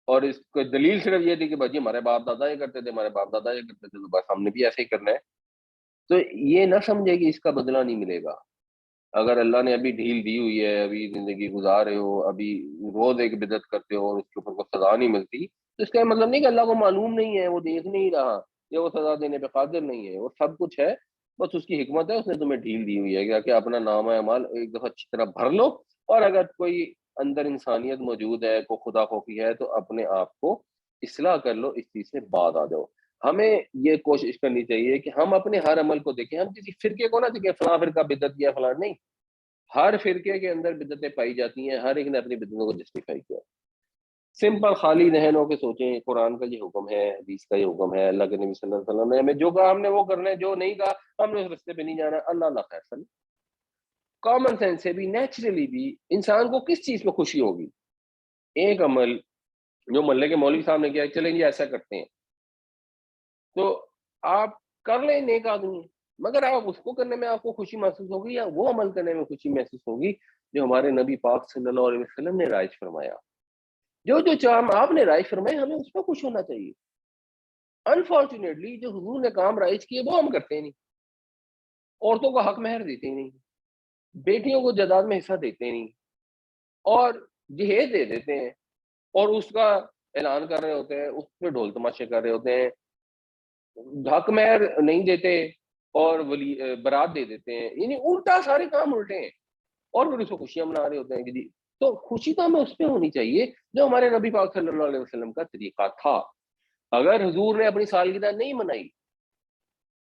اور اس کو دلیل صرف یہ تھی کہ بھائی ہمارے باپ دادا یہ کرتے تھے، ہمارے باپ دادا یہ کرتے تھے، تو بس ہم نے بھی ایسے ہی کرنا ہے، تو یہ نہ سمجھے کہ اس کا بدلہ نہیں ملے گا۔ اگر اللہ نے ابھی ڈھیل دی ہوئی ہے، ابھی زندگی گزار رہے ہو، ابھی روز ایک بدعت کرتے ہو اور اس کے اوپر کوئی سزا نہیں ملتی، تو اس کا مطلب نہیں کہ اللہ کو معلوم نہیں ہے، وہ دیکھ نہیں رہا، یا وہ سزا دینے پہ قادر نہیں ہے، وہ سب کچھ ہے، بس اس کی حکمت ہے، اس نے تمہیں ڈھیل دی ہوئی ہے کہ اپنا نام اعمال ایک دفعہ اچھی طرح بھر لو، اور اگر کوئی اندر انسانیت موجود ہے، کوئی خدا خوفی ہے، تو اپنے آپ کو اصلاح کر لو، اس چیز سے بعد آ جاؤ۔ ہمیں یہ کوشش کرنی چاہیے کہ ہم اپنے ہر عمل کو دیکھیں، ہم کسی فرقے کو نہ دیکھیں فلاں فرقہ بدعت کیا فلاں نہیں، ہر فرقے کے اندر بدعتیں پائی جاتی ہیں، ہر ایک نے اپنی بدعتوں کو جسٹیفائی کیا۔ سمپل خالی ذہن ہو کے سوچیں، قرآن کا یہ حکم ہے، حدیث کا یہ حکم ہے، اللہ کے نبی صلی اللہ علیہ وسلم نے ہمیں جو کہا ہم نے وہ کرنا ہے، جو نہیں کہا ہم نے اس رستے پہ نہیں جانا، اللہ اللہ خیر سن۔ کامن سینس سے بھی، نیچرلی بھی، انسان کو کس چیز پہ خوشی ہوگی؟ ایک عمل جو محلے کے مولوی صاحب نے کیا، چلیں جی ایسا کرتے ہیں، تو آپ کر لیں، نیک آدمی ہیں، مگر آپ اس کو کرنے میں آپ کو خوشی محسوس ہوگی یا وہ عمل کرنے میں خوشی محسوس ہوگی جو ہمارے نبی پاک صلی اللہ علیہ وسلم نے رائج فرمایا؟ جو کام آپ نے رائج فرمائے ہمیں اس پہ خوش ہونا چاہیے۔ انفارچونیٹلی جو حضور نے کام رائج کیے وہ ہم کرتے نہیں، عورتوں کو حق مہر دیتے نہیں، بیٹیوں کو جائیداد میں حصہ دیتے نہیں، اور جہیز دے دیتے ہیں، اور اس کا اعلان کر رہے ہوتے ہیں، اس پہ ڈھول تماشے کر رہے ہوتے ہیں، حق مہر نہیں دیتے اور برات دے دیتے ہیں، یعنی الٹا، سارے کام الٹے ہیں، اور پھر اس کو خوشیاں منا رہے ہوتے ہیں کہ جی، تو خوشی تو ہمیں اس پہ ہونی چاہیے جو ہمارے نبی پاک صلی اللہ علیہ وسلم کا طریقہ تھا۔ اگر حضور نے اپنی سالگرہ نہیں منائی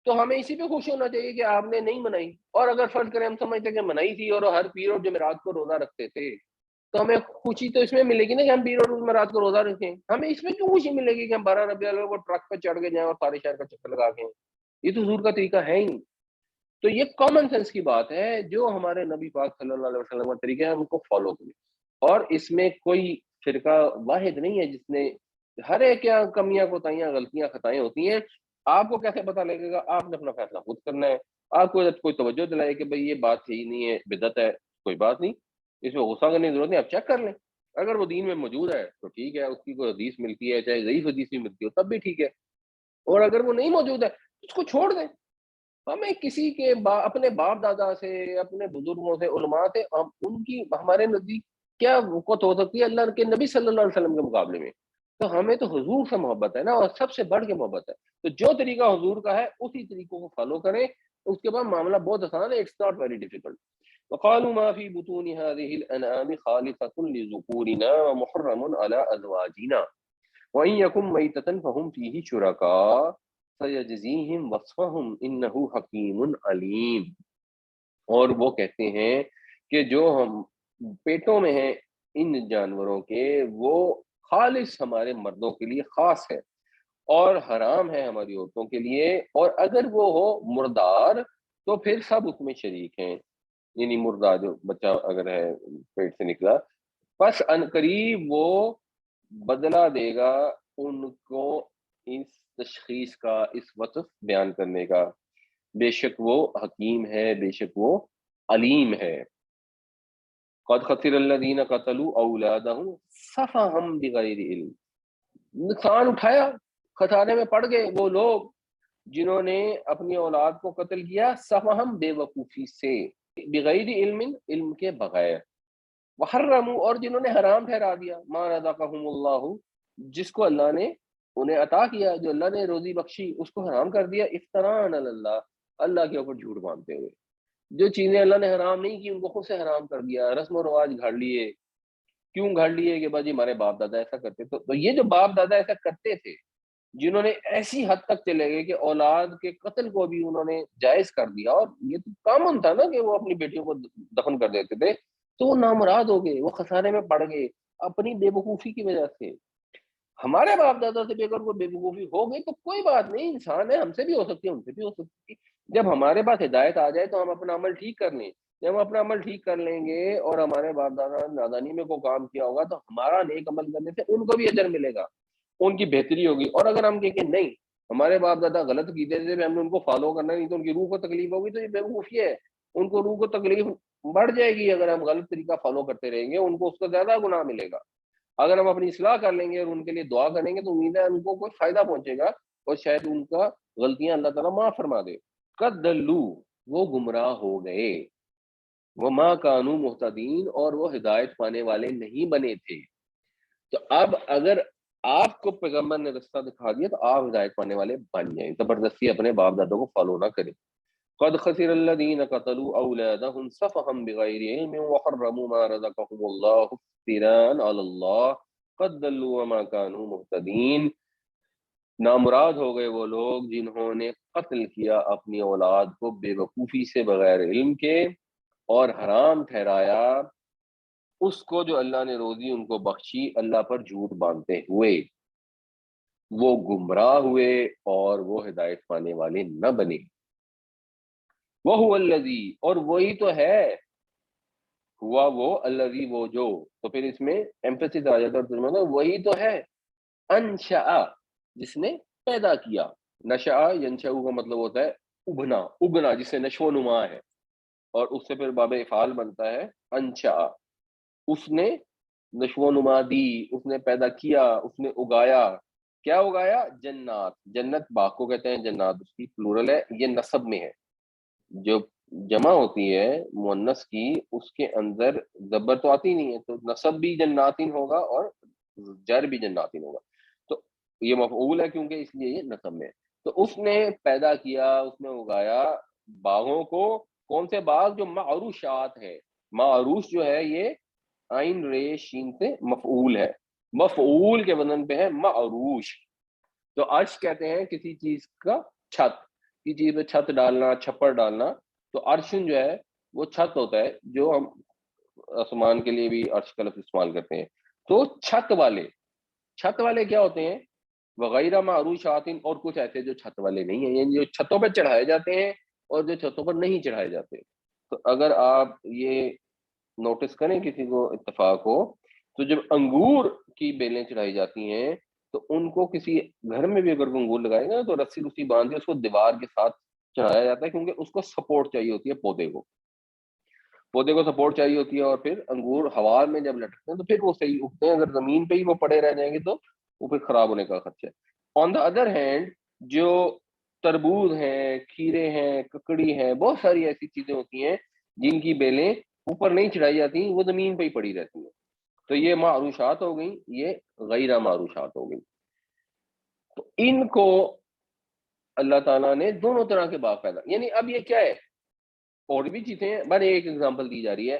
تو ہمیں اسی پہ خوش ہونا چاہیے کہ آپ نے نہیں منائی، اور اگر فرض کریں ہم سمجھتے کہ منائی تھی اور ہر پیر اور جمعرات کو روزہ رکھتے تھے تو ہمیں خوشی تو اس میں ملے گی نا کہ ہم پیر اور جمعرات کو روزہ رکھیں، ہمیں اس میں کیوں خوشی ملے گی کہ ہم 12 ربیع الاول کو ٹرک پہ چڑھ کے جائیں اور سارے شہر کا چکر لگا کے؟ یہ تو حضور کا طریقہ ہے ہی نہیں۔ تو یہ کامن سینس کی بات ہے، جو ہمارے نبی پاک صلی اللہ علیہ وسلم کا طریقہ ہے ہم کو فالو کریں، اور اس میں کوئی فرقہ واحد نہیں ہے جس نے، ہر ایک کیا کمیاں کوتاہیاں غلطیاں خطائیں ہوتی ہیں۔ آپ کو کیسے پتہ لگے گا؟ آپ نے اپنا فیصلہ خود کرنا ہے۔ آپ کو کوئی توجہ دلائے کہ بھئی یہ بات صحیح نہیں ہے، بدعت ہے، کوئی بات نہیں، اس میں غصہ کرنے کی ضرورت نہیں، آپ چیک کر لیں۔ اگر وہ دین میں موجود ہے تو ٹھیک ہے، اس کی کوئی حدیث ملتی ہے چاہے ضعیف حدیث بھی ملتی ہو تب بھی ٹھیک ہے، اور اگر وہ نہیں موجود ہے اس کو چھوڑ دیں۔ ہمیں کسی کے اپنے باپ دادا سے، اپنے بزرگوں سے، علماء سے، ہم ان کی ہمارے نزدیک کیا وقت ہو سکتی ہے اللہ کے نبی صلی اللہ علیہ وسلم کے مقابلے میں؟ تو ہمیں تو حضور سے محبت ہے نا، اور سب سے بڑھ کے محبت ہے، تو جو طریقہ حضور کا ہے اسی طریقوں کو فالو کریں، اس کے بعد معاملہ بہت آسان ہے، اٹس ناٹ ویری ڈیفیکلٹ۔ وقالوا ما في بطون هذه الانعام خالصة لذكورنا ومحرم على ازواجنا وان يكن ميتة فهم فيه شركاء سيجزيهم وصفهم انه حکیم علیم۔ اور وہ کہتے ہیں کہ جو ہم پیٹوں میں ہیں ان جانوروں کے، وہ خالص ہمارے مردوں کے لیے خاص ہے اور حرام ہے ہماری عورتوں کے لیے، اور اگر وہ ہو مردار تو پھر سب اس میں شریک ہیں، یعنی مردار جو بچہ اگر ہے پیٹ سے نکلا، پس ان قریب وہ بدلہ دے گا ان کو اس تشخیص کا، اس وصف بیان کرنے کا، بے شک وہ حکیم ہے، بے شک وہ علیم ہے۔ قد خسر الذین قتلوا اولادہم سفہا بغیر علم، نقصان اٹھایا، خسارے میں پڑ گئے وہ لوگ جنہوں نے اپنی اولاد کو قتل کیا سفہم بے وقوفی سے، بغیر علم، علم کے بغیر، وحرموا، اور جنہوں نے حرام ٹھہرا دیا، ما رزقہم اللہ، جس کو اللہ نے انہیں عطا کیا، جو اللہ نے روزی بخشی اس کو حرام کر دیا، افتراء علی اللہ، اللہ کے اوپر جھوٹ باندھتے ہوئے۔ جو چیزیں اللہ نے حرام نہیں کی ان کو خود سے حرام کر دیا، رسم و رواج گھڑ لیے، کیوں گھڑ لیے کہ باجی ہمارے باپ دادا ایسا کرتے، تو یہ جو باپ دادا ایسا کرتے تھے، جنہوں نے ایسی حد تک چلے گئے کہ اولاد کے قتل کو بھی انہوں نے جائز کر دیا، اور یہ تو کامن تھا نا کہ وہ اپنی بیٹیوں کو دفن کر دیتے تھے، تو وہ نامراد ہو گئے، وہ خسارے میں پڑ گئے اپنی بے وقوفی کی وجہ سے۔ ہمارے باپ دادا سے بھی اگر کوئی بے وقوفی ہو گئی تو کوئی بات نہیں، انسان ہے، ہم سے بھی ہو سکتی ہے، ان سے بھی ہو سکتی ہے۔ جب ہمارے پاس ہدایت آ جائے تو ہم اپنا عمل ٹھیک کر لیں، جب ہم اپنا عمل ٹھیک کر لیں گے اور ہمارے باپ دادا نادانی میں کوئی کام کیا ہوگا تو ہمارا نیک عمل کرنے سے ان کو بھی اجر ملے گا، ان کی بہتری ہوگی۔ اور اگر ہم کہیں کہ نہیں ہمارے باپ دادا غلط عقیدے سے ہم نے ان کو فالو کرنا نہیں تو ان کی روح کو تکلیف ہوگی، تو یہ بے وقوفی ہے، ان کو روح کو تکلیف بڑھ جائے گی اگر ہم غلط طریقہ فالو کرتے رہیں گے، ان کو اس کا زیادہ گناہ ملے گا۔ اگر ہم اپنی اصلاح کر لیں گے اور ان کے لیے دعا کریں گے تو امید ہے ان کو کوئی فائدہ پہنچے گا، اور شاید ان کا غلطیاں اللہ تعالیٰ معاف فرما دے۔ قد دلو، وہ گمراہ ہو گئے، وما کانوا مہتدین، اور وہ ہدایت پانے والے نہیں بنے تھے۔ تو اب اگر آپ کو پیغمبر نے رستہ دکھا دیا تو آپ ہدایت پانے والے بن جائیں، زبردستی اپنے باپ دادوں کو فالو نہ کریں۔ قد خسر الذين قتلوا اولادهم سفها بغير علم وحرموا ما رزقهم الله افتراء على الله قد ضلوا وما كانوا مهتدين، نامراد ہو گئے وہ لوگ جنہوں نے قتل کیا اپنی اولاد کو بے وقوفی سے، بغیر علم کے، اور حرام ٹھہرایا اس کو جو اللہ نے روزی ان کو بخشی اللہ پر جھوٹ باندھتے ہوئے، وہ گمراہ ہوئے اور وہ ہدایت پانے والے نہ بنے۔ وَهُوَ الَّذِي، اور وہی تو ہے، ہوا وہ، الذی وہ جو، تو پھر اس میں ایمفیسس آ جاتا ہے، ترجمہ ہوتا ہے وہی تو ہے، انشأ، جس نے پیدا کیا، نشأ ینشأ کا مطلب ہوتا ہے اگنا، اگنا جس سے نشو و نما ہے، اور اس سے پھر باب افعال بنتا ہے انشأ، اس نے نشو و نما دی، اس نے پیدا کیا، اس نے اگایا، کیا اگایا؟ جنات، جنت باغ کو کہتے ہیں، جنات اس کی پلورل ہے، یہ نسب میں ہے، جو جمع ہوتی ہے مؤنث کی اس کے اندر زبر تو آتی نہیں ہے، تو نسب بھی جناتین ہوگا اور جر بھی جناتین ہوگا، تو یہ مفعول ہے کیونکہ اس لیے یہ نسب میں ہے۔ تو اس نے پیدا کیا، اس نے اگایا باغوں کو، کون سے باغ؟ جو معروشات ہے، معروش جو ہے یہ عین رے شین سے مفعول ہے، مفعول کے وزن پہ ہے معروش، تو عرش کہتے ہیں کسی چیز کا چھت، کسی چیز پہ چھت ڈالنا، چھپر ڈالنا. تو عرشن جو ہے وہ چھت ہوتا ہے، جو ہم آسمان کے لیے بھی عرش کا لفظ استعمال کرتے ہیں. تو چھت والے کیا ہوتے ہیں؟ وغیرہ معروشات، اور کچھ ایسے جو چھت والے نہیں ہیں، یعنی جو چھتوں پہ چڑھائے جاتے ہیں اور جو چھتوں پر نہیں چڑھائے جاتے. تو اگر آپ یہ نوٹس کریں کسی کو اتفاق ہو، تو جب انگور کی بیلیں چڑھائی جاتی ہیں تو ان کو کسی گھر میں بھی اگر انگور لگائے گا تو رسی باندھ کے اس کو دیوار کے ساتھ چڑھایا جاتا ہے، کیونکہ اس کو سپورٹ چاہیے ہوتی ہے، پودے کو سپورٹ چاہیے ہوتی ہے. اور پھر انگور ہوا میں جب لٹکتے ہیں تو پھر وہ صحیح اگتے ہیں. اگر زمین پہ ہی وہ پڑے رہ جائیں گے تو وہ پھر خراب ہونے کا خدشہ ہے. آن دا ادر ہینڈ جو تربوز ہیں، کھیرے ہیں، ککڑی ہیں، بہت ساری ایسی چیزیں ہوتی ہیں جن کی بیلیں اوپر نہیں چڑھائی جاتی، وہ زمین پہ ہی پڑی رہتی ہیں. تو یہ معروشات ہو گئی، یہ غیر معروشات ہو گئی. تو ان کو اللہ تعالیٰ نے دونوں طرح کے باغ پیدا، یعنی اب یہ کیا ہے، اور بھی چیزیں ہیں. بس ایک ایگزامپل دی جا رہی ہے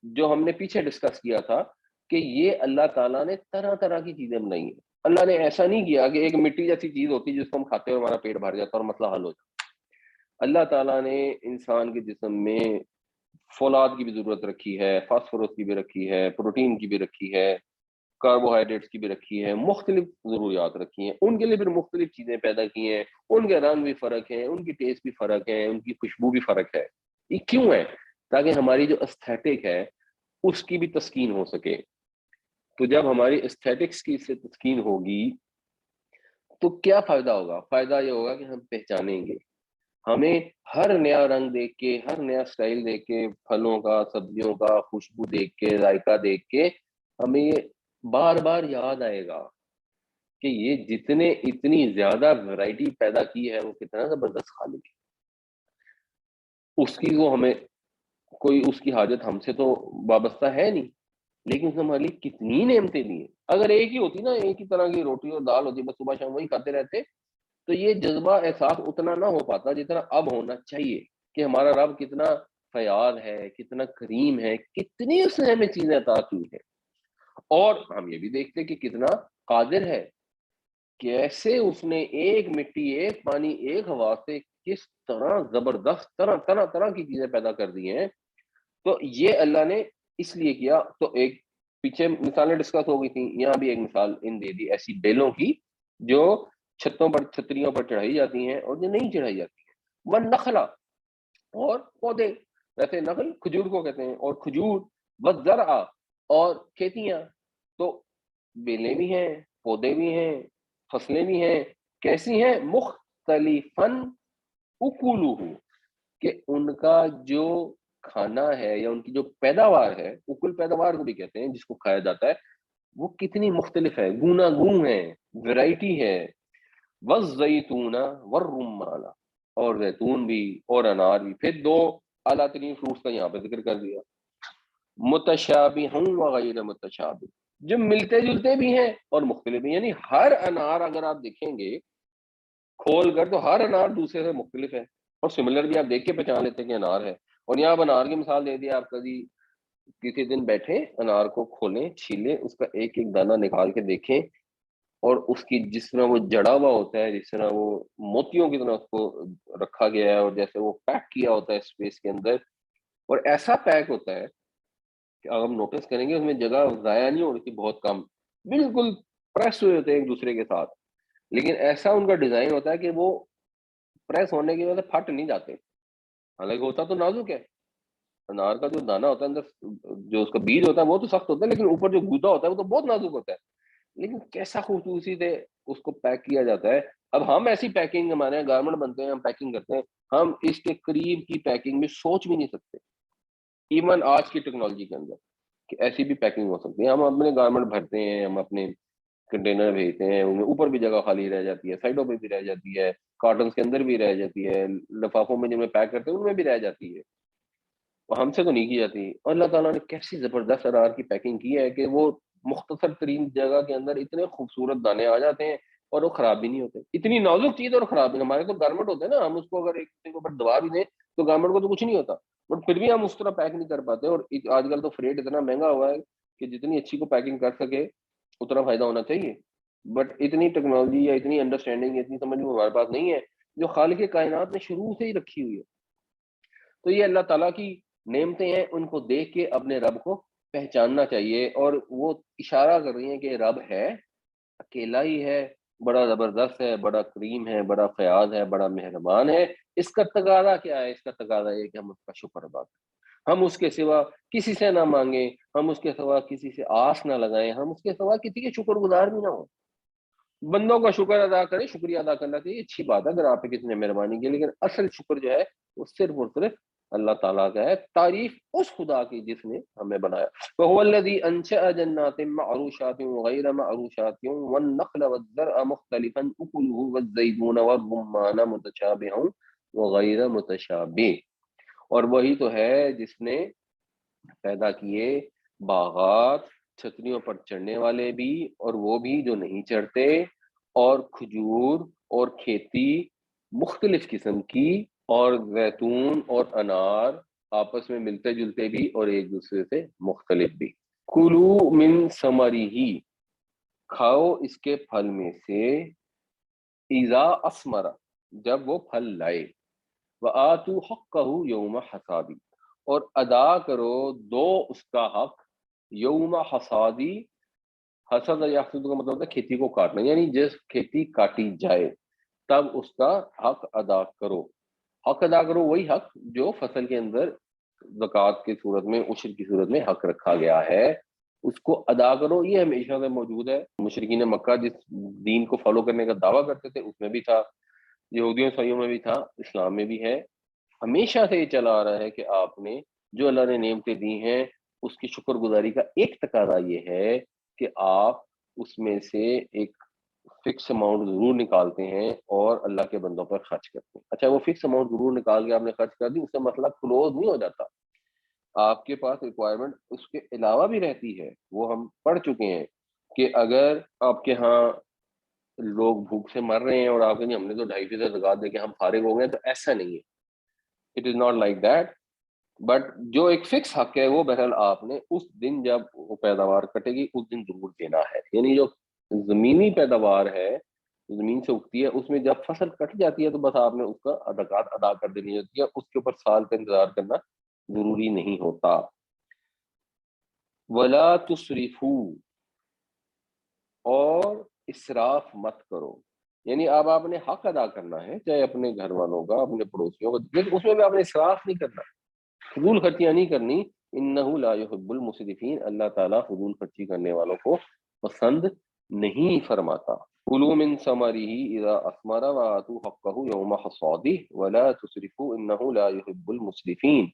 جو ہم نے پیچھے ڈسکس کیا تھا کہ یہ اللہ تعالیٰ نے طرح طرح کی چیزیں بنائی ہیں. اللہ نے ایسا نہیں کیا کہ ایک مٹی جیسی چیز ہوتی ہے جس کو ہم کھاتے ہیں اور ہمارا پیٹ بھر جاتا ہے اور مسئلہ حل ہو جاتا ہے. اللہ تعالیٰ نے انسان کے جسم میں فولاد کی بھی ضرورت رکھی ہے، فاسفورس کی بھی رکھی ہے، پروٹین کی بھی رکھی ہے، کاربوہائیڈریٹس کی بھی رکھی ہے، مختلف ضروریات رکھی ہیں. ان کے لیے پھر مختلف چیزیں پیدا کی ہیں. ان کے رنگ بھی فرق ہیں، ان کی ٹیسٹ بھی فرق ہے، ان کی خوشبو بھی فرق ہے. یہ کیوں ہے؟ تاکہ ہماری جو استھیٹک ہے اس کی بھی تسکین ہو سکے. تو جب ہماری استھیٹکس کی اس سے تسکین ہوگی تو کیا فائدہ ہوگا؟ فائدہ یہ ہوگا کہ ہم پہچانیں گے. ہمیں ہر نیا رنگ دیکھ کے، ہر نیا سٹائل دیکھ کے، پھلوں کا، سبزیوں کا خوشبو دیکھ کے، ذائقہ دیکھ کے ہمیں یہ بار بار یاد آئے گا کہ یہ جتنے اتنی زیادہ ورائٹی پیدا کی ہے وہ کتنا زبردست خالق ہے. اس کی وہ ہمیں کوئی اس کی حاجت ہم سے تو وابستہ ہے نہیں، لیکن اس نے ہمارے لیے کتنی نعمتیں دی ہیں. اگر ایک ہی ہوتی نا، ایک ہی طرح کی روٹی اور دال ہوتی، بس صبح شام وہی کھاتے رہتے، تو یہ جذبہ احساس اتنا نہ ہو پاتا جتنا اب ہونا چاہیے کہ ہمارا رب کتنا فیاض ہے، کتنا کریم ہے، کتنی اس نے ہمیں چیزیں عطا کی ہیں. اور ہم یہ بھی دیکھتے کہ کتنا قادر ہے، کیسے اس نے ایک مٹی، ایک پانی، ایک ہوا سے کس طرح زبردست طرح طرح طرح کی چیزیں پیدا کر دی ہیں. تو یہ اللہ نے اس لیے کیا. تو ایک پیچھے مثالیں ڈسکس ہو گئی تھیں، یہاں بھی ایک مثال ان دے دی ایسی بیلوں کی جو چھتوں پر، چھتریوں پر چڑھائی جاتی ہیں اور جو نہیں چڑھائی جاتی ہیں. والنخلا، اور پودے، ویسے نخل کھجور کو کہتے ہیں، اور کھجور، والزرع، اور کھیتیاں. تو بیلیں بھی ہیں، پودے بھی ہیں، فصلیں بھی ہیں. کیسی ہیں؟ مختلفاً اکولہ، کہ ان کا جو کھانا ہے یا ان کی جو پیداوار ہے، اکل پیداوار کو بھی کہتے ہیں جس کو کھایا جاتا ہے، وہ کتنی مختلف ہے، گونا گون ہے، ویرائٹی ہے. والزیتون والرمان، اور زیتون بھی اور انار بھی. پھر دو اعلیٰ ترین فروٹس کا یہاں پہ ذکر کر دیا، متشابہ وغیر متشابہ، جو ملتے جلتے بھی ہیں اور مختلف بھی. یعنی ہر انار اگر آپ دیکھیں گے کھول کر تو ہر انار دوسرے سے مختلف ہے، اور سملر بھی آپ دیکھ کے پہچان لیتے ہیں کہ انار ہے. اور یہاں انار کی مثال دے دی آپ، کسی دن بیٹھے انار کو کھولیں، چھیلیں، اس کا ایک ایک دانہ نکال کے دیکھیں، اور اس کی جس طرح وہ جڑا ہوا ہوتا ہے، جس طرح وہ موتیوں کی طرح اس کو رکھا گیا ہے، اور جیسے وہ پیک کیا ہوتا ہے اسپیس کے اندر، اور ایسا پیک ہوتا ہے کہ اگر ہم نوٹس کریں گے اس میں جگہ ضائع نہیں ہو رہی تھی، بہت کم، بالکل پریس ہوئے ہوتے ہیں ایک دوسرے کے ساتھ. لیکن ایسا ان کا ڈیزائن ہوتا ہے کہ وہ پریس ہونے کی وجہ سے پھٹ نہیں جاتے. حالانکہ ہوتا تو نازک ہے، انار کا جو دانا ہوتا ہے اندر، جو اس کا بیج ہوتا ہے وہ تو سخت ہوتا ہے، لیکن اوپر جو گودا ہوتا ہے وہ تو بہت نازک ہوتا ہے. لیکن کیسا خوبصورتی سے اس کو پیک کیا جاتا ہے. اب ہم ایسی پیکنگ، ہمارے یہاں گارمنٹ بنتے ہیں، ہم پیکنگ کرتے ہیں، ہم اس کے قریب کی پیکنگ میں سوچ بھی نہیں سکتے، ایون آج کی ٹیکنالوجی کے اندر، کہ ایسی بھی پیکنگ ہو سکتی ہے. ہم اپنے گارمنٹ بھرتے ہیں، ہم اپنے کنٹینر بھیجتے ہیں، ان میں اوپر بھی جگہ خالی رہ جاتی ہے، سائڈوں پہ بھی رہ جاتی ہے، کارٹنس کے اندر بھی رہ جاتی ہے، لفافوں میں جن میں پیک کرتے ہیں ان میں بھی رہ جاتی ہے، وہ ہم سے تو نہیں کی جاتی. اور اللہ تعالیٰ نے کیسی زبردست انار کی پیکنگ کی ہے کہ وہ مختصر ترین جگہ کے اندر اتنے خوبصورت دانے آ جاتے ہیں اور وہ خراب بھی نہیں ہوتے. اتنی نازک چیز اور خراب بھی نہیں. ہمارے تو گارمنٹ ہوتے ہیں نا، ہم اس کو اگر ایک دوسرے کے اوپر دبا بھی دیں تو گارمنٹ کو تو کچھ نہیں ہوتا، بٹ پھر بھی ہم اس طرح پیک نہیں کر پاتے. اور آج کل تو فریٹ اتنا مہنگا ہوا ہے کہ جتنی اچھی کو پیکنگ کر سکے اتنا فائدہ ہونا چاہیے. بٹ اتنی ٹیکنالوجی یا اتنی انڈرسٹینڈنگ، اتنی سمجھ میں ہمارے پاس نہیں ہے جو خالق کائنات نے شروع سے ہی رکھی ہوئی ہے. تو یہ اللہ تعالیٰ کی نعمتیں ہیں، ان کو دیکھ کے اپنے رب کو پہچاننا چاہیے. اور وہ اشارہ کر رہی ہیں کہ رب ہے، اکیلا ہی ہے، بڑا زبردست ہے، بڑا کریم ہے، بڑا فیاض ہے، بڑا مہربان ہے. اس کا تقاضا کیا ہے؟ اس کا تقاضا یہ کہ ہم اس کا شکر ادا کریں، ہم اس کے سوا کسی سے نہ مانگیں، ہم اس کے سوا کسی سے آس نہ لگائیں، ہم اس کے سوا کسی کے شکر گزار بھی نہ ہوں. بندوں کا شکر ادا کریں، شکریہ ادا کرنا چاہیے، اچھی بات ہے اگر آپ پہ کسی نے مہربانی کی، لیکن اصل شکر جو ہے وہ صرف اور صرف اللہ تعالیٰ کا ہے. تعریف اس خدا کی جس نے ہمیں بنایا. وَهُوَ الَّذِي أَنشَأَ جَنَّاتٍ مَّعْرُوشَاتٍ وَغَيْرَ مَّعْرُوشَاتٍ وَالنَّخْلَ وَالزَّرْعَ مُخْتَلِفًا أُكُلُهُ وَالزَّيْتُونَ وَالرُّمَّانَ مُتَشَابِهًا وَغَيْرَ مُتَشَابِهٍ. اور وہی تو ہے جس نے پیدا کیے باغات، چھتریوں پر چڑھنے والے بھی اور وہ بھی جو نہیں چڑھتے، اور کھجور اور کھیتی مختلف قسم کی، اور زیتون اور انار آپس میں ملتے جلتے بھی اور ایک دوسرے سے مختلف بھی. کلو من ثمرہ، کھاؤ اس کے پھل میں سے، اذا اسمرا، جب وہ پھل لائے، وآتوا حقہ یوم حصادی، اور ادا کرو دو اس کا حق یوم حصادی. حسد یا حسد کا مطلب ہے کھیتی کو کاٹنا، یعنی جس کھیتی کاٹی جائے تب اس کا حق ادا کرو. حق ادا کرو وہی حق جو فصل کے اندر زکوٰۃ کی صورت میں، عشر کی صورت میں حق رکھا گیا ہے، اس کو ادا کرو. یہ ہمیشہ سے موجود ہے. مشرکین مکہ جس دین کو فالو کرنے کا دعویٰ کرتے تھے اس میں بھی تھا، یہودیوں عیسائیوں میں بھی تھا، اسلام میں بھی ہے. ہمیشہ سے یہ چلا آ رہا ہے کہ آپ نے جو اللہ نے نعمتیں دی ہیں اس کی شکر گزاری کا ایک تقاضا یہ ہے کہ آپ اس میں سے ایک فکس اماؤنٹ ضرور نکالتے ہیں اور اللہ کے بندوں پر خرچ کرتے ہیں. اچھا، وہ فکس اماؤنٹ ضرور نکال کے آپ نے خرچ کر دی، اس سے مسئلہ کلوز نہیں ہو جاتا. آپ کے پاس ریکوائرمنٹ اس کے علاوہ بھی رہتی ہے. وہ ہم پڑھ چکے ہیں کہ اگر آپ کے ہاں لوگ بھوک سے مر رہے ہیں اور آپ کہیں ہم نے تو 2.5% زکوٰۃ دے کے ہم فارغ ہو گئے، تو ایسا نہیں ہے. It is not like that. But جو ایک فکس حق ہے وہ بہرحال آپ نے اس دن جب وہ پیداوار کٹے گی اس دن ضرور دینا ہے. یعنی جو زمینی پیداوار ہے، زمین سے اگتی ہے، اس میں جب فصل کٹ جاتی ہے تو بس آپ نے اس کا زکوٰۃ ادا کر دینی ہوتی ہے، اس کے اوپر سال کا انتظار کرنا ضروری نہیں ہوتا. وَلَا تُسْرِفُوا، اور اسراف مت کرو. یعنی اب آپ نے حق ادا کرنا ہے، چاہے اپنے گھر والوں کا، اپنے پڑوسیوں کا، لیکن اس میں بھی آپ نے اسراف نہیں کرنا، فضول خرچیاں نہیں کرنی. انہ لا يحب المسرفین، اللہ تعالیٰ فضول خرچی کرنے والوں کو پسند نہیں فرماتا. کلوا من ثمرہ اذا اثمر وآتوا حقہ یوم حصادہ ولا تسرفوا انہ لا يحب المسرفین.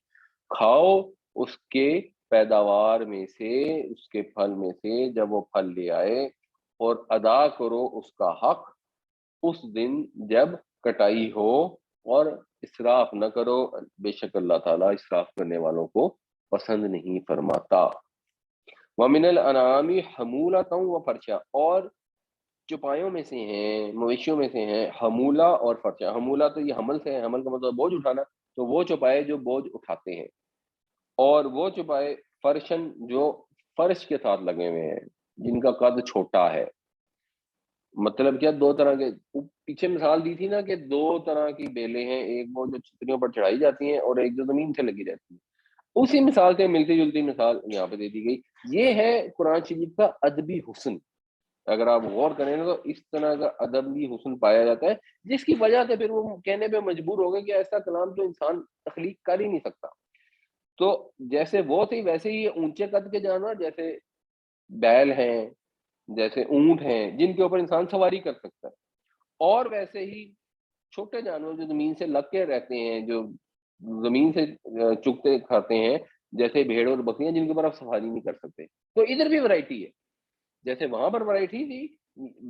کھاؤ اس کے پیداوار میں سے، اس کے پھل میں سے جب وہ پھل لے آئے، اور ادا کرو اس کا حق اس دن جب کٹائی ہو، اور اسراف نہ کرو، بے شک اللہ تعالیٰ اسراف کرنے والوں کو پسند نہیں فرماتا. وَمِنَ الْأَنْعَامِ حَمُولَةً وَفَرْشًا، اور چوپایوں میں سے ہیں، مویشیوں میں سے ہیں حمولہ اور فرشا. حمولہ تو یہ حمل سے ہے، حمل کا مطلب بوجھ اٹھانا، تو وہ چوپائے جو بوجھ اٹھاتے ہیں، اور وہ چوپائے فرشن جو فرش کے ساتھ لگے ہوئے ہیں، جن کا قد چھوٹا ہے. مطلب کیا؟ دو طرح کے، پیچھے مثال دی تھی نا کہ دو طرح کی بیلیں ہیں، ایک وہ جو چھتریوں پر چڑھائی جاتی ہیں اور ایک جو زمین سے لگی جاتی ہے. اسی مثال سے ملتی جلتی مثال یہاں پہ دے دی گئی. یہ ہے قرآن شریف کا ادبی حسن. اگر آپ غور کریں نا تو اس طرح کا ادبی حسن پایا جاتا ہے، جس کی وجہ سے پھر وہ کہنے پہ مجبور ہو گئے کہ ایسا کلام تو انسان تخلیق کر ہی نہیں سکتا. تو جیسے وہ تھی ویسے ہی اونچے قد کے جانور، جیسے بیل ہیں، جیسے اونٹ ہیں جن کے اوپر انسان سواری کر سکتا ہے، اور ویسے ہی چھوٹے جانور جو زمین سے لگ کے رہتے ہیں، جو زمین سے چگتے کھاتے ہیں، جیسے بھیڑ اور بکریاں جن کے اوپر آپ سواری نہیں کر سکتے. تو ادھر بھی ورائٹی ہے، جیسے وہاں پر ورائٹی تھی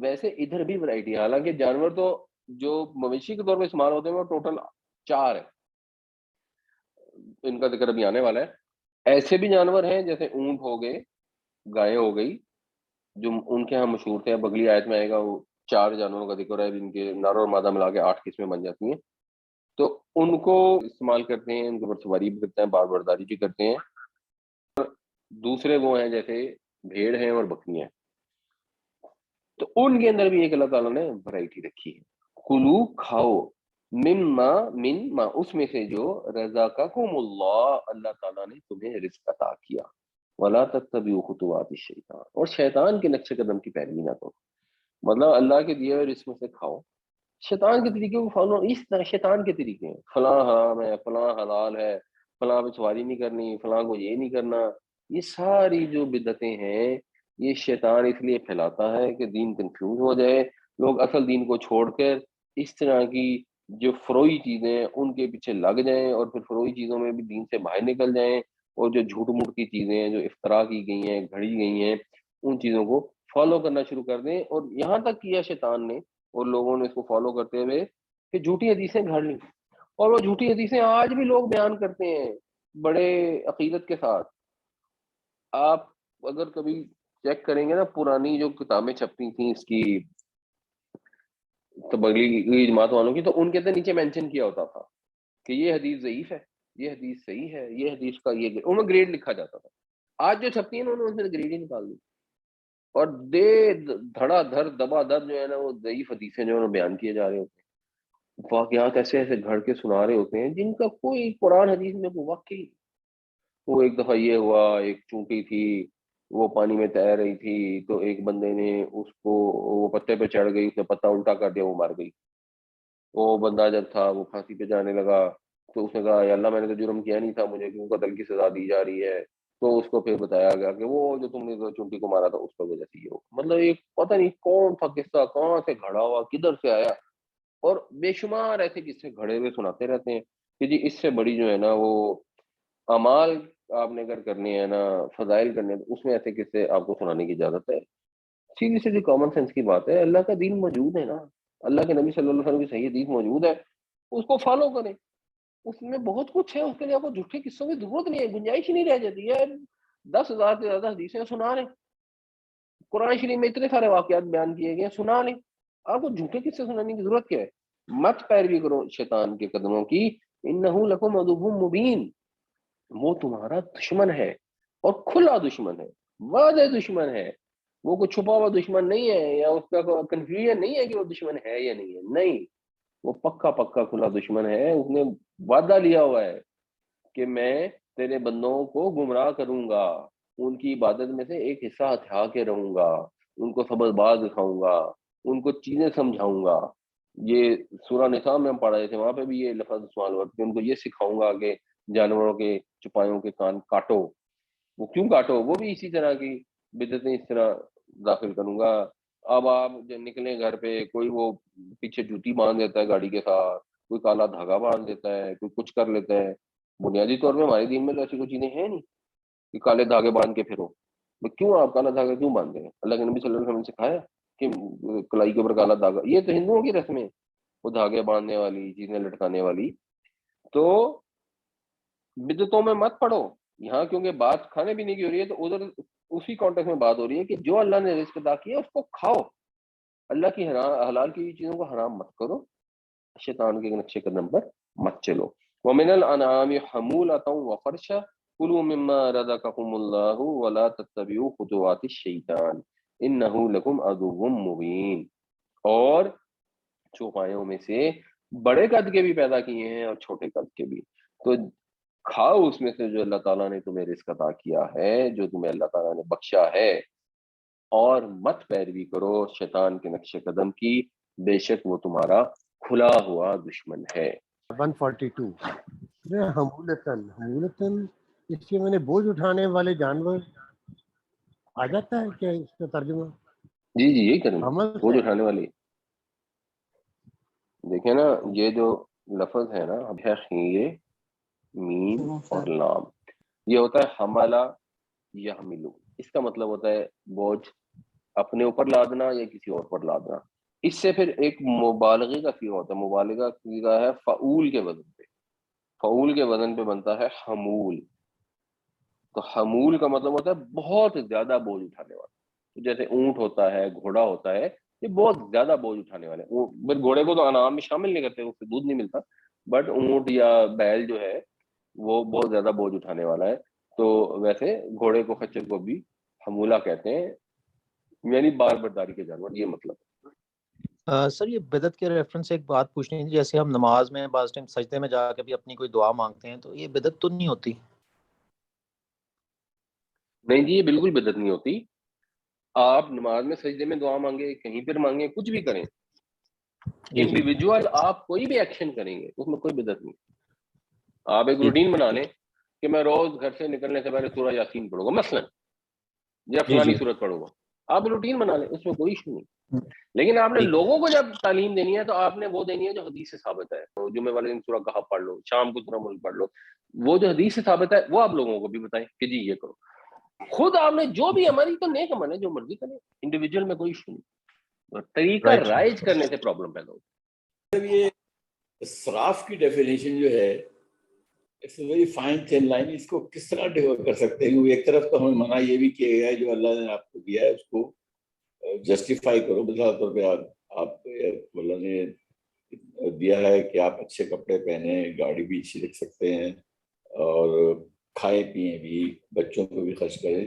ویسے ادھر بھی ورائٹی ہے. حالانکہ جانور تو جو مویشی کے طور پہ استعمال ہوتے ہیں وہ ٹوٹل 4 ہے، ان کا ذکر ابھی آنے والا ہے. ایسے بھی جانور ہیں جیسے اونٹ ہو گئے، گائے ہو گئی، جو ان کے ہاں مشہور تھے. اب اگلی آیت میں آئے گا، وہ 4 جانوروں کا ذکر ہے جن کے نر اور مادہ ملا کے 8 قسمیں بن جاتی ہیں. تو ان کو استعمال کرتے ہیں، ان کے اوپر سواری بھی کرتے ہیں، بار برداری بھی کرتے ہیں. دوسرے وہ ہیں جیسے بھیڑ ہیں اور بکریاں. تو ان کے اندر بھی ایک اللہ تعالیٰ نے ورائٹی رکھی ہے. کلو کھاؤ مما اس میں سے جو رزقکم اللہ اللہ تعالیٰ نے تمہیں رزق عطا کیا. ولا تتبعوا خطوات الشیطان اور شیطان کے نقش قدم کی پیروی نہ کرو. مطلب اللہ کے دیے ہوئے رزق میں سے کھاؤ. شیطان کے طریقے کو فالو اس طرح شیطان کے طریقے ہیں فلاں حرام ہے فلاں حلال ہے فلاں پہ سواری نہیں کرنی فلاں کو یہ نہیں کرنا. یہ ساری جو بدعتیں ہیں یہ شیطان اس لیے پھیلاتا ہے کہ دین کنفیوز ہو جائے, لوگ اصل دین کو چھوڑ کر اس طرح کی جو فروئی چیزیں ہیں ان کے پیچھے لگ جائیں اور پھر فروئی چیزوں میں بھی دین سے باہر نکل جائیں اور جو جھوٹ موٹ کی چیزیں ہیں جو افترا کی گئی ہیں گھڑی گئی ہیں ان چیزوں کو فالو کرنا شروع کر دیں. اور یہاں تک کیا شیطان نے اور لوگوں نے اس کو فالو کرتے ہوئے کہ جھوٹی حدیثیں گھڑ لیں, اور وہ جھوٹی حدیثیں آج بھی لوگ بیان کرتے ہیں بڑے عقیدت کے ساتھ. آپ اگر کبھی چیک کریں گے نا پرانی جو کتابیں چھپتی تھیں اس کی تبلیغی جماعت والوں کی, تو ان کے اندر نیچے مینشن کیا ہوتا تھا کہ یہ حدیث ضعیف ہے یہ حدیث صحیح ہے یہ حدیث کا یہ ان میں گریڈ لکھا جاتا تھا. آج جو چھپتی ہیں انہوں نے ان سے گریڈ ہی نکال دی اور دھڑا دھر دبا در جو ہے نا وہ ضعیف حدیثیں جو ہے بیان کیے جا رہے ہوتے ہیں. واقعات ایسے ایسے گھڑ کے سنا رہے ہوتے ہیں جن کا کوئی قرآن حدیث میں کوئی واقعی. وہ ایک دفعہ یہ ہوا ایک چونٹی تھی وہ پانی میں تیر رہی تھی تو ایک بندے نے اس کو وہ پتے پہ چڑھ گئی اس نے پتا الٹا کر دیا وہ مر گئی. وہ بندہ جب تھا وہ پھانسی پہ جانے لگا تو اس نے کہا یا اللہ میں نے تو جرم کیا نہیں تھا مجھے کیوں قتل کی سزا دی جا رہی ہے. تو اس کو پھر بتایا گیا کہ وہ جو تم نے چونٹی کو مارا تھا اس کا وجہ سے یہ ہو. مطلب ایک پتہ نہیں کون تھا قصہ کہاں سے گھڑا ہوا کدھر سے آیا, اور بے شمار ایسے قصے گھڑے ہوئے سناتے رہتے ہیں کہ جی اس سے بڑی جو ہے نا وہ اعمال آپ نے اگر کرنے ہیں نا فضائل کرنے تو اس میں ایسے قصے آپ کو سنانے کی اجازت ہے. سیدھی سیدھی کامن سینس کی بات ہے, اللہ کا دین موجود ہے نا, اللہ کے نبی صلی اللہ علیہ وسلم کی صحیح حدیث موجود ہے, اس کو فالو کریں. اس میں بہت کچھ ہے, اس کے لیے آپ کو جھوٹے قصوں کی ضرورت نہیں ہے, گنجائش ہی نہیں رہ جاتی ہے. 10,000 سے زیادہ حدیثیں سنا لیں, قرآن شریف میں اتنے سارے واقعات بیان کیے گئے سنا لیں, آپ کو جھوٹے قصے سنانے کی ضرورت کیا ہے. مت پیروی کرو شیطان کے قدموں کی, انہ لکم عدو مبین, وہ تمہارا دشمن ہے اور کھلا دشمن ہے واضح دشمن ہے. وہ کوئی چھپا ہوا دشمن نہیں ہے یا اس کا کنفیوژن نہیں ہے کہ وہ دشمن ہے یا نہیں ہے, نہیں, وہ پکا پکا کھلا دشمن ہے. اس نے وعدہ لیا ہوا ہے کہ میں تیرے بندوں کو گمراہ کروں گا, ان کی عبادت میں سے ایک حصہ ہٹا کے رہوں گا, ان کو سبز باز دکھاؤں گا, ان کو چیزیں سمجھاؤں گا. یہ سورہ نساء میں ہم پڑھ رہے تھے وہاں پہ بھی یہ لفظ استعمال ہوا کہ ان کو یہ سکھاؤں گا کہ جانوروں کے چپایوں کے کان کاٹو. وہ کیوں کاٹو, وہ بھی اسی طرح کی بدعتیں اس طرح داخل کروں گا. اب آپ جب نکلیں گھر پہ کوئی وہ پیچھے جوتی باندھ دیتا ہے گاڑی کے ساتھ, کوئی کالا دھاگا باندھ دیتا ہے, کوئی کچھ کر لیتا ہے. بنیادی طور پہ ہمارے دین میں تو ایسی کوئی چیزیں ہیں نہیں کہ کالے دھاگے باندھ کے پھرو. کیوں آپ کالا دھاگا کیوں باندھتے ہیں؟ اللہ کے نبی صلی اللہ علیہ وسلم نے سکھایا کہ کلائی کے اوپر کالا دھاگا, یہ تو ہندوؤں کی رسمیں, وہ دھاگے باندھنے والی چیزیں لٹکانے والی. تو بدعتوں میں مت پڑو یہاں, کیونکہ بات کھانے پینے کی ہو رہی ہے تو ادھر اسی کانٹیکس میں بات ہو رہی ہے کہ جو اللہ نے رزق عطا کیا اس کو کھاؤ, اللہ کی حلال کی چیزوں کو حرام مت کرو, شیطان کے نقشے قدم پر مت چلو. ومن الانعام حمولۃ وفرشا کلوا مما رزقکم اللہ ولا تتبعوا خطوات الشیطان انہ لکم عدو مبین. اور چوپایوں میں سے بڑے قد کے بھی پیدا کیے ہیں اور چھوٹے قد کے بھی, تو کھاؤ اس میں سے جو اللہ تعالیٰ نے تمہیں رزق عطا کیا ہے, جو تمہیں اللہ تعالیٰ نے بخشا ہے, اور مت پیروی کرو شیطان کے نقش قدم کی, بے شک وہ تمہارا کھلا ہوا دشمن ہے. 142 حمولتاً اس کے میں نے بوجھ اٹھانے والے جانور آ جاتا ہے کیا اس کا ترجمہ؟ جی جی یہی کریں, حمل بوجھ اٹھانے والی. دیکھیں نا یہ جو لفظ ہے نا یہ میم اور لام, یہ ہوتا ہے حملہ یحملو, اس کا مطلب ہوتا ہے بوجھ اپنے اوپر لادنا یا کسی اور پر لادنا. اس سے پھر ایک مبالغے کا صیغہ ہوتا ہے, مبالغہ کا صیغہ ہے فعول کے وزن پہ, فعول کے وزن پہ بنتا ہے حمول. تو حمول کا مطلب ہوتا ہے بہت زیادہ بوجھ اٹھانے والا, جیسے اونٹ ہوتا ہے گھوڑا ہوتا ہے, یہ بہت زیادہ بوجھ اٹھانے والے. پھر گھوڑے کو تو انعام میں شامل نہیں کرتے, اس سے دودھ نہیں ملتا, بٹ اونٹ یا بیل جو ہے وہ بہت زیادہ بوجھ اٹھانے والا ہے. تو ویسے گھوڑے کو خچر کو بھی حمولہ کہتے ہیں. یعنی بار برداری کے جانور، یہ مطلب ہے۔ سر یہ بدعت کے ریفرنس سے ایک بات پوچھنی تھی، جیسے ہم نماز میں بعض ٹائم سجدے میں جا کے بھی اپنی کوئی دعا مانگتے ہیں، تو یہ بدعت تو نہیں ہوتی؟ نہیں جی، یہ بالکل بدعت نہیں ہوتی۔ آپ نماز میں سجدے میں دعا مانگے، کہیں پر مانگے، کچھ بھی کریں، انڈیویجول آپ کوئی بھی ایکشن کریں گے اس میں کوئی بدعت نہیں۔ آپ ایک روٹین بنا لیں کہ میں روز گھر سے نکلنے سے پہلے سورہ یاسین پڑھوں گا مثلا، یا فلانی صورت پڑھوں گا، آپ روٹین بنا لیں، اس میں کوئی ایشو نہیں۔ لیکن آپ نے لوگوں کو جب تعلیم دینی ہے تو آپ نے وہ دینی ہے جو حدیث سے ثابت ہے۔ جمعے والے دن سورہ کہف پڑھ لو، شام کو سورہ ملک پڑھ لو، وہ جو حدیث سے ثابت ہے وہ آپ لوگوں کو بھی بتائیں کہ جی یہ کرو۔ خود آپ نے جو بھی عمل تو نیک عمل ہے، جو مرضی کریں، انڈیویجول میں کوئی ایشو نہیں، طریقہ رائج کرنے سے پرابلم پیدا ہوتی ہے۔ یہ اسراف کی ڈیفینیشن جو ہے it's a very fine thin line, اس کو کس طرح کر سکتے ہیں؟ کیونکہ ایک طرف تو ہمیں منع یہ بھی کیا گیا ہے جو اللہ نے آپ کو دیا ہے اس کو جسٹیفائی کرو، مثال طور پہ آپ اللہ نے دیا ہے کہ آپ اچھے کپڑے پہنیں، گاڑی بھی اچھی رکھ سکتے ہیں، اور کھائے پیئیں بھی، بچوں کو بھی خرچ کریں،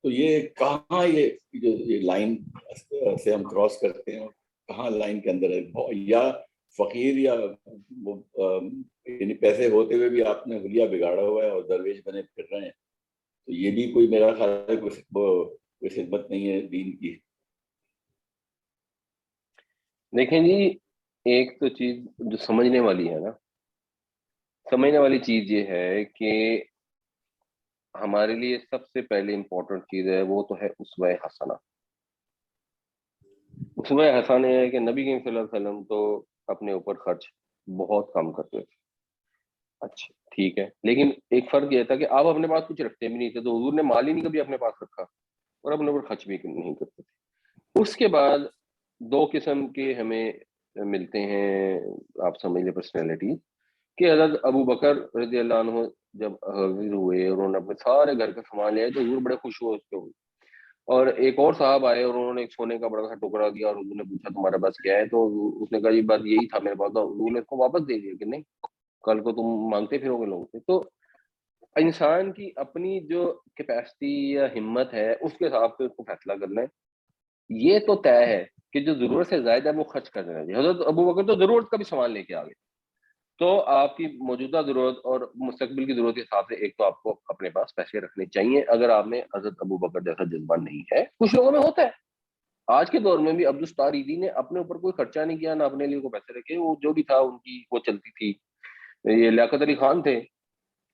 تو یہ کہاں یہ لائن سے ہم کراس کرتے ہیں، کہاں لائن کے اندر ہے؟ یا فقیر یا یعنی پیسے ہوتے ہوئے بھی آپ نے حلیہ بگاڑا ہوا ہے اور درویش بنے پھر رہے ہیں، تو یہ بھی کوئی میرا خیال ہے کوئی خدمت نہیں ہے دین کی۔ دیکھیں جی، ایک تو چیز جو سمجھنے والی ہے نا، سمجھنے والی چیز یہ ہے کہ ہمارے لیے سب سے پہلے امپورٹنٹ چیز ہے وہ تو ہے اسوہ حسنہ۔ اسوہ حسنہ ہے کہ نبی کریم صلی اللہ علیہ وسلم تو اپنے اوپر خرچ بہت کم کرتے تھے، اچھا ٹھیک ہے، لیکن ایک فرق یہ تھا کہ آپ اپنے پاس کچھ رکھتے بھی نہیں تھے، تو حضور نے مال ہی نہیں کبھی اپنے پاس رکھا اور اپنے اوپر خرچ بھی نہیں کرتے تھے۔ اس کے بعد دو قسم کے ہمیں ملتے ہیں، آپ سمجھ لیں پرسنالٹی، کہ حضرت ابو بکر رضی اللہ عنہ جب حاضر ہوئے اور انہوں نے اپنے سارے گھر کا سامان لے آئے تو حضور بڑے خوش ہوئے اس کے ہوئے، اور ایک اور صاحب آئے اور انہوں نے ایک سونے کا بڑا سا ٹکڑا دیا اور حضور نے پوچھا تمہارے پاس کیا ہے، تو اس نے کہا یہ بات یہی تھا میرے پاس، تو حضور نے اس کو واپس دے دیا کہ نہیں کل کو تم مانگتے پھرو گے لوگوں سے۔ تو انسان کی اپنی جو کیپیسٹی یا ہمت ہے اس کے حساب سے اس کو فیصلہ کرنا ہے۔ یہ تو طے ہے کہ جو ضرورت سے زائد ہے وہ خرچ کر دینا چاہیے۔ حضرت ابو بکر تو ضرورت کا بھی سامان لے کے آ گئے، تو آپ کی موجودہ ضرورت اور مستقبل کی ضرورت کے حساب سے ایک تو آپ کو اپنے پاس پیسے رکھنے چاہیے، اگر آپ میں حضرت ابو بکر جیسا جذبہ نہیں ہے۔ کچھ لوگوں میں ہوتا ہے، آج کے دور میں بھی عبدالستاریدی نے اپنے اوپر کوئی خرچہ نہیں کیا، نہ اپنے لیے کوئی پیسے رکھے، وہ جو بھی تھا ان کی وہ چلتی تھی۔ یہ لیاقت علی خان تھے،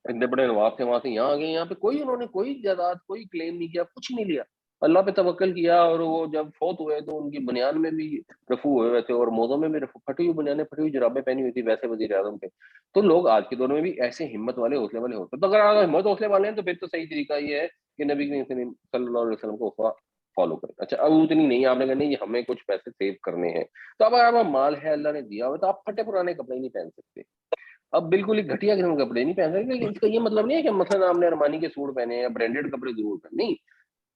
اتنے بڑے نواب تھے، وہاں سے یہاں آ گئے، یہاں پہ کوئی انہوں نے کوئی جائیداد کوئی کلیم نہیں کیا، کچھ نہیں لیا، اللہ پہ توکل کیا، اور وہ جب فوت ہوئے تو ان کی بنیان میں بھی رفو ہوئے ہوئے تھے اور موزوں میں بھی رفو، پھٹی ہوئی بنیانیں، پھٹی ہوئی جرابیں پہنی ہوئی تھی، ویسے وزیر اعظم تھے۔ تو لوگ آج کے دور میں بھی ایسے ہمت والے حوصلے والے ہوتے ہیں، تو اگر آپ ہمت حوصلے والے ہیں تو پھر تو صحیح طریقہ یہ ہے کہ نبی کریم صلی اللہ علیہ وسلم کو فالو کریں۔ اچھا اب اتنی نہیں، آپ نے کہا نہیں ہمیں کچھ پیسے سیو کرنے ہیں، تو اب آپ مال ہے اللہ نے دیا ہوا تو آپ پھٹے پرانے کپڑے نہیں پہن سکتے، اب بالکل ہی گھٹیا قسم کے کپڑے نہیں پہن سکتے، لیکن اس کا یہ مطلب نہیں ہے کہ مثلا آپ نے ارمانی کے سوٹ پہنے یا برانڈیڈ کپڑے ضرور پہنے، نہیں،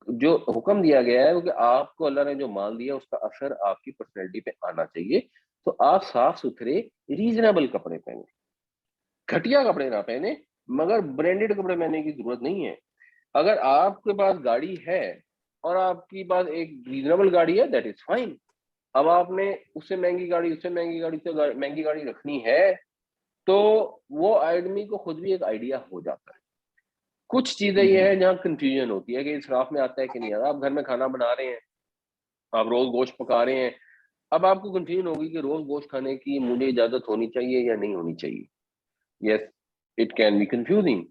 جو حکم دیا گیا ہے وہ کہ آپ کو اللہ نے جو مال دیا اس کا اثر آپ کی پرسنالٹی پہ آنا چاہیے، تو آپ صاف ستھرے ریزنیبل کپڑے پہنے، گھٹیا کپڑے نہ پہنے، مگر برانڈیڈ کپڑے پہننے کی ضرورت نہیں ہے۔ اگر آپ کے پاس گاڑی ہے اور آپ کی پاس ایک ریزنیبل گاڑی ہے دیٹ از فائن، اب آپ نے اس سے مہنگی گاڑی اس سے مہنگی گاڑی سے مہنگی گاڑی رکھنی ہے تو وہ آدمی کو خود بھی ایک آئیڈیا ہو جاتا ہے۔ کچھ چیزیں یہ ہیں جہاں کنفیوژن ہوتی ہے کہ اسراف میں آتا ہے کہ نہیں آتا۔ آپ گھر میں کھانا بنا رہے ہیں، آپ روز گوشت پکا رہے ہیں، اب آپ کو کنفیوژن ہوگی کہ روز گوشت کھانے کی مجھے اجازت ہونی چاہیے یا نہیں ہونی چاہیے۔ Yes it can be confusing,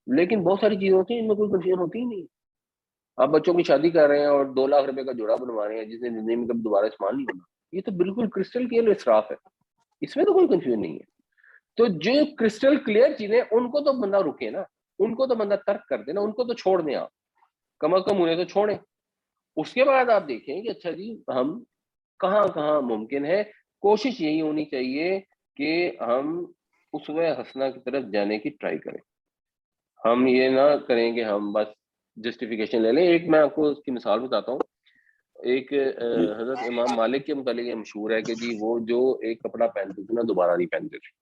لیکن بہت ساری چیزیں ہوتی ہیں ان میں کوئی کنفیوژن ہوتی ہی نہیں۔ آپ بچوں کی شادی کر رہے ہیں اور 2 لاکھ روپے کا جوڑا بنوا رہے ہیں جس نے زندگی میں کبھی دوبارہ استعمال نہیں ہونا، یہ تو بالکل کرسٹل کلیئر اسراف ہے، اس میں تو کوئی کنفیوژن نہیں ہے۔ تو جو کرسٹل کلیئر چیزیں ان کو تو بندہ رکے نا، ان کو تو بندہ ترک کر دے نا، ان کو تو چھوڑ دیں، آپ کم از کم انہیں تو چھوڑیں۔ اس کے بعد آپ دیکھیں کہ اچھا جی ہم کہاں کہاں ممکن ہے، کوشش یہی ہونی چاہیے کہ ہم اسوہ حسنہ کی طرف جانے کی ٹرائی کریں۔ ہم یہ نہ کریں کہ ہم بس جسٹیفیکیشن لے لیں۔ ایک میں آپ کو اس کی مثال بتاتا ہوں، ایک حضرت امام مالک کے متعلق یہ مشہور ہے کہ جی وہ جو ایک کپڑا پہنتے تھے نا دوبارہ نہیں پہنتے تھے،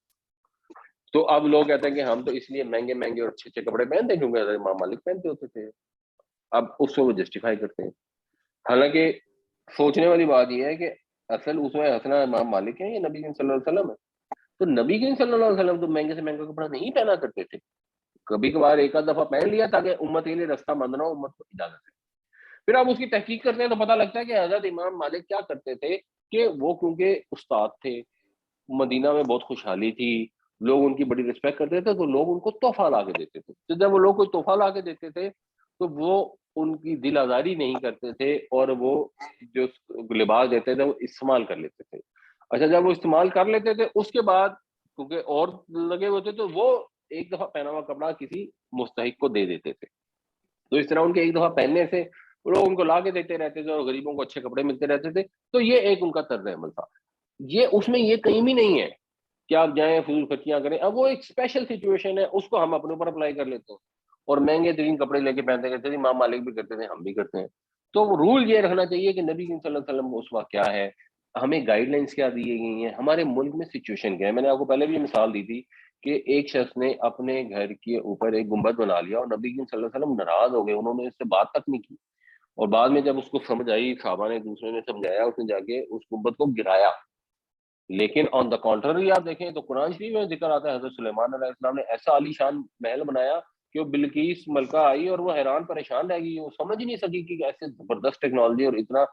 تو اب لوگ کہتے ہیں کہ ہم تو اس لیے مہنگے مہنگے اور اچھے اچھے کپڑے پہنتے ہیں کیونکہ حضرت امام مالک پہنتے ہوتے تھے، اب اس کو وہ جسٹیفائی کرتے ہیں۔ حالانکہ سوچنے والی بات یہ ہے کہ اصل اس میں حسنا امام مالک ہے یا نبی کریم صلی اللہ علیہ وسلم ہے. تو نبی کریم صلی اللہ علیہ وسلم تو مہنگے سے مہنگا کپڑا نہیں پہنا کرتے تھے, کبھی کبھار ایک آدھ دفعہ پہن لیا تاکہ امت کے لیے راستہ بند نہ ہو, امت کو اجازت ہے. پھر آپ اس کی تحقیق کرتے ہیں تو پتہ لگتا ہے کہ حضرت امام مالک کیا کرتے تھے کہ وہ کیونکہ استاد تھے, مدینہ میں بہت خوشحالی تھی, لوگ ان کی بڑی رسپیکٹ کرتے تھے, تو لوگ ان کو تحفہ لا کے دیتے تھے. تو جب وہ لوگ کوئی تحفہ لا کے دیتے تھے تو وہ ان کی دل آزاری نہیں کرتے تھے, اور وہ جو لباس دیتے تھے وہ استعمال کر لیتے تھے. اچھا, جب وہ استعمال کر لیتے تھے اس کے بعد کیونکہ اور لگے ہوتے تو وہ ایک دفعہ پہنا ہوا کپڑا کسی مستحق کو دے دیتے تھے. تو اس طرح ان کے ایک دفعہ پہننے سے لوگ ان کو لا کے دیتے رہتے تھے اور غریبوں کو اچھے کپڑے ملتے رہتے تھے. تو یہ ایک ان کا طرز عمل تھا. یہ اس میں یہ کہیں بھی نہیں ہے کہ آپ جائیں فضول خرچیاں کریں. اب وہ ایک اسپیشل سچویشن ہے, اس کو ہم اپنے اوپر اپلائی کر لیتے ہیں اور مہنگے ترین کپڑے لے کے پہنتے کرتے تھے. امام مالک بھی کرتے تھے, ہم بھی کرتے ہیں. تو رول یہ رکھنا چاہیے کہ نبی صلی اللہ علیہ وسلم کو اسوہ کیا ہے, ہمیں گائیڈ لائنس کیا دی گئی ہیں, ہمارے ملک میں سچویشن کیا ہے. میں نے آپ کو پہلے بھی مثال دی تھی کہ ایک شخص نے اپنے گھر کے اوپر ایک گنبد بنا لیا اور نبی صلی اللہ علیہ وسلم ناراض ہو گئے, انہوں نے اس سے بات تک نہیں کی. اور بعد میں جب اس کو سمجھ آئی, صحابہ نے دوسرے نے سمجھایا, اس نے جا کے اس گنبد کو گرایا. لیکن آن دا کانٹرری آپ دیکھیں تو قرآن شریف میں ذکر آتا ہے حضرت سلیمان علیہ السلام نے ایسا عالی شان محل بنایا کہ وہ بلقیس ملکہ آئی اور وہ حیران پریشان رہ گئی, وہ سمجھ ہی نہیں سکی کہ ایسے زبردست ٹیکنالوجی اور اتنا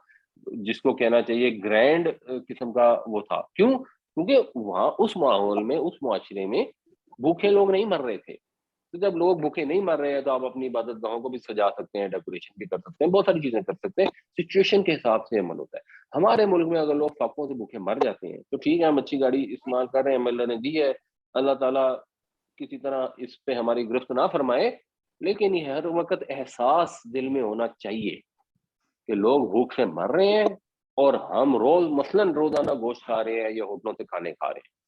جس کو کہنا چاہیے گرینڈ قسم کا وہ تھا. کیوں؟ کیونکہ وہاں اس ماحول میں, اس معاشرے میں بھوکے لوگ نہیں مر رہے تھے. تو جب لوگ بھوکے نہیں مر رہے ہیں تو آپ اپنی عبادت گاہوں کو بھی سجا سکتے ہیں, ڈیکوریشن بھی کر سکتے ہیں, بہت ساری چیزیں کر سکتے ہیں. سچویشن کے حساب سے عمل ہوتا ہے. ہمارے ملک میں اگر لوگ فاقوں سے بھوکے مر جاتے ہیں تو ٹھیک ہے, ہم اچھی گاڑی استعمال کر رہے ہیں, اللہ نے دی ہے, اللہ تعالیٰ کسی طرح اس پہ ہماری گرفت نہ فرمائے. لیکن یہ ہر وقت احساس دل میں ہونا چاہیے کہ لوگ بھوک سے مر رہے ہیں اور ہم مثلاً روزانہ گوشت کھا رہے ہیں یا ہوٹلوں سے کھانے کھا رہے ہیں.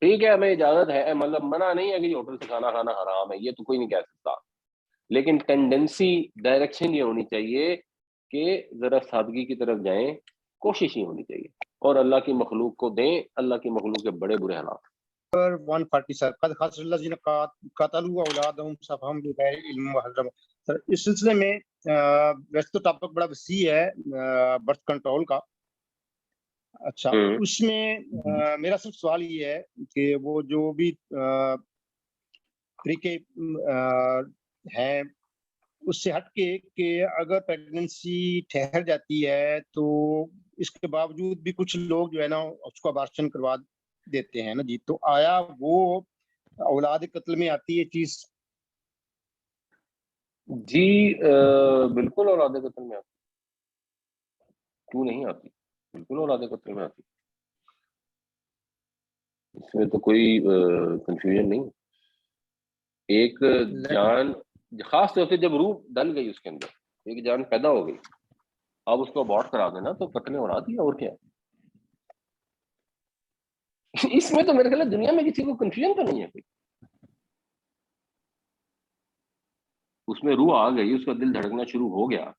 ٹھیک ہے, ہمیں اجازت ہے, مطلب منع نہیں ہے کہ یہ ہوٹل سے کھانا کھانا حرام ہے, یہ تو کوئی نہیں کہہ سکتا. لیکن ٹینڈنسی, ڈائریکشن یہ ہونی چاہیے کہ ذرا سادگی کی طرف جائیں, کوشش ہی ہونی چاہیے, اور اللہ کی مخلوق کو دیں. اللہ کی مخلوق کے بڑے برے حالات. 147 قد خسر الذين قتلوا اولادهم سفهم بغیر علم وحرم. سر اس سلسلے میں ویسے تو ٹاپک بڑا وسیع ہے برتھ کنٹرول کا. اچھا, اس میں میرا صرف سوال یہ ہے کہ وہ جو بھی طریقے ہیں اس سے ہٹ کے کہ اگر پریگننسی ٹھہر جاتی ہے تو اس کے باوجود بھی کچھ لوگ جو ہے نا اس کو ابارشن کروا دیتے ہیں نا جی, تو آیا وہ اولاد قتل میں آتی ہے چیز؟ جی بالکل اولاد قتل میں آتی. کیوں نہیں آتی؟ بالکل اولاد قتل میں آتی, اس میں تو کوئی کنفیوژن نہیں. ایک جان, خاص طور سے جب روح ڈل گئی اس کے اندر, ایک جان پیدا ہو گئی, آپ اس کو ابارٹ کرا دینا تو قتل اولاد ہی, اور کیا. اس میں تو میرے خیال دنیا میں کسی کو کنفیوژن تو نہیں ہے کوئی. اس میں روح آ گئی, اس کا دل دھڑکنا شروع ہو گیا,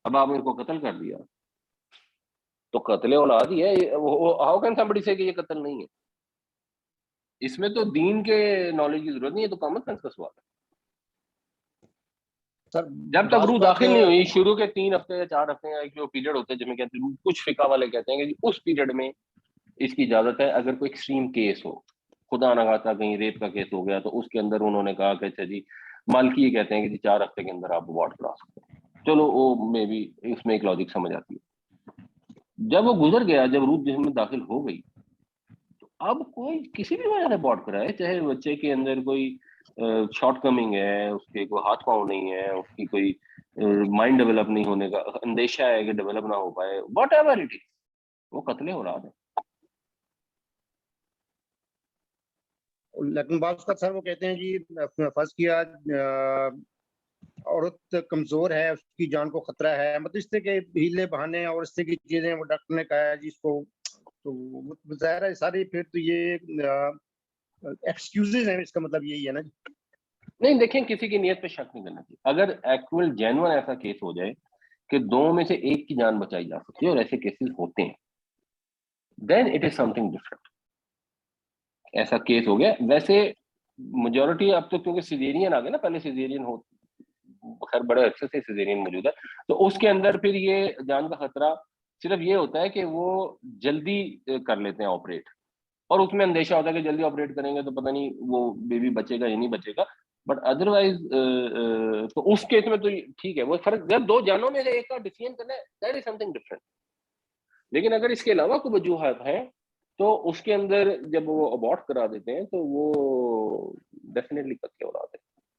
اب آپ نے اس کو قتل کر دیا تو قتل اولاد ہی ہے. ہاؤ کین سمبڈی سے کہ یہ قتل نہیں ہے؟ اس میں تو دین کے نالج کی ضرورت نہیں ہے, تو کامن سینس کا سوال ہے. جب تک روح داخل نہیں ہوئی, شروع کے 3 ہفتے یا 4 ہفتے کا جو پیریڈ ہوتا ہے, جس میں کہتے ہیں کچھ فقہ والے کہتے ہیں کہ اس پیریڈ میں اس کی اجازت ہے. اگر کوئی ایکسٹریم کیس ہو, خدا نہ خواستہ کہیں ریپ کا کیس ہو گیا, تو اس کے اندر انہوں نے کہا کہ اچھا جی, مالکی یہ کہتے ہیں کہ جی 4 ہفتے کے اندر آپ ابارٹ کرا سکتے ہیں. چلو وہ میں بھی اس میں ایک لاجک سمجھ آتی ہے. جب وہ گزر گیا, جب روح جسم میں داخل ہو گئی, تو اب کوئی کسی بھی وجہ سے ابارٹ کرائے, چاہے بچے کے اندر کوئی شارٹ کمنگ ہے, اس کے کوئی ہاتھ پاؤں نہیں ہے, اس کی کوئی مائنڈ ڈیولپ نہیں ہونے کا اندیشہ ہے کہ ڈیولپ نہ ہو پائے, واٹ ایور اٹ از, وہ قتل اولاد ہے. لیکن بعض کا سر وہ کہتے ہیں جی فرض کیا عورت کمزور ہے, اس کی جان کو خطرہ ہے, مطلب اس طرح کے ہیلے بہانے اور اس طرح کی چیزیں وہ ڈاکٹر نے کہا ہے جی اس کو, تو ظاہر ہے ساری پھر تو یہ ایکسکیوزز ہیں, اس کا مطلب یہی ہے نا. نہیں دیکھیں, کسی کی نیت پہ شک نہیں کرنا چاہیے. اگر ایکچوئل جینوئن ایسا کیس ہو جائے کہ 2 میں سے ایک کی جان بچائی جا سکتی ہے, اور ایسے کیسز ہوتے ہیں, then it is something different. ایسا کیس ہو گیا. ویسے میجورٹی اب تو کیونکہ سیزیرین آ گئے نا, پہلے سیزیرین خیر بڑے عرصے سے سیزیرین موجود ہے. تو اس کے اندر پھر یہ جان کا خطرہ صرف یہ ہوتا ہے کہ وہ جلدی کر لیتے ہیں آپریٹ, اور اس میں اندیشہ ہوتا ہے کہ جلدی آپریٹ کریں گے تو پتہ نہیں وہ بیبی بچے گا یا نہیں بچے گا. بٹ ادروائز تو اس کیس میں تو ٹھیک ہے, وہ فرق جب دو جانوں میں سے ایک کا ڈیسیژن کرنا ہے, that is something different. لیکن اگر اس کے علاوہ کوئی وجوہات ہیں تو اس کے اندر جب وہ ابورٹ کرا دیتے ہیں تو وہ ڈیفینیٹلی قتل اولاد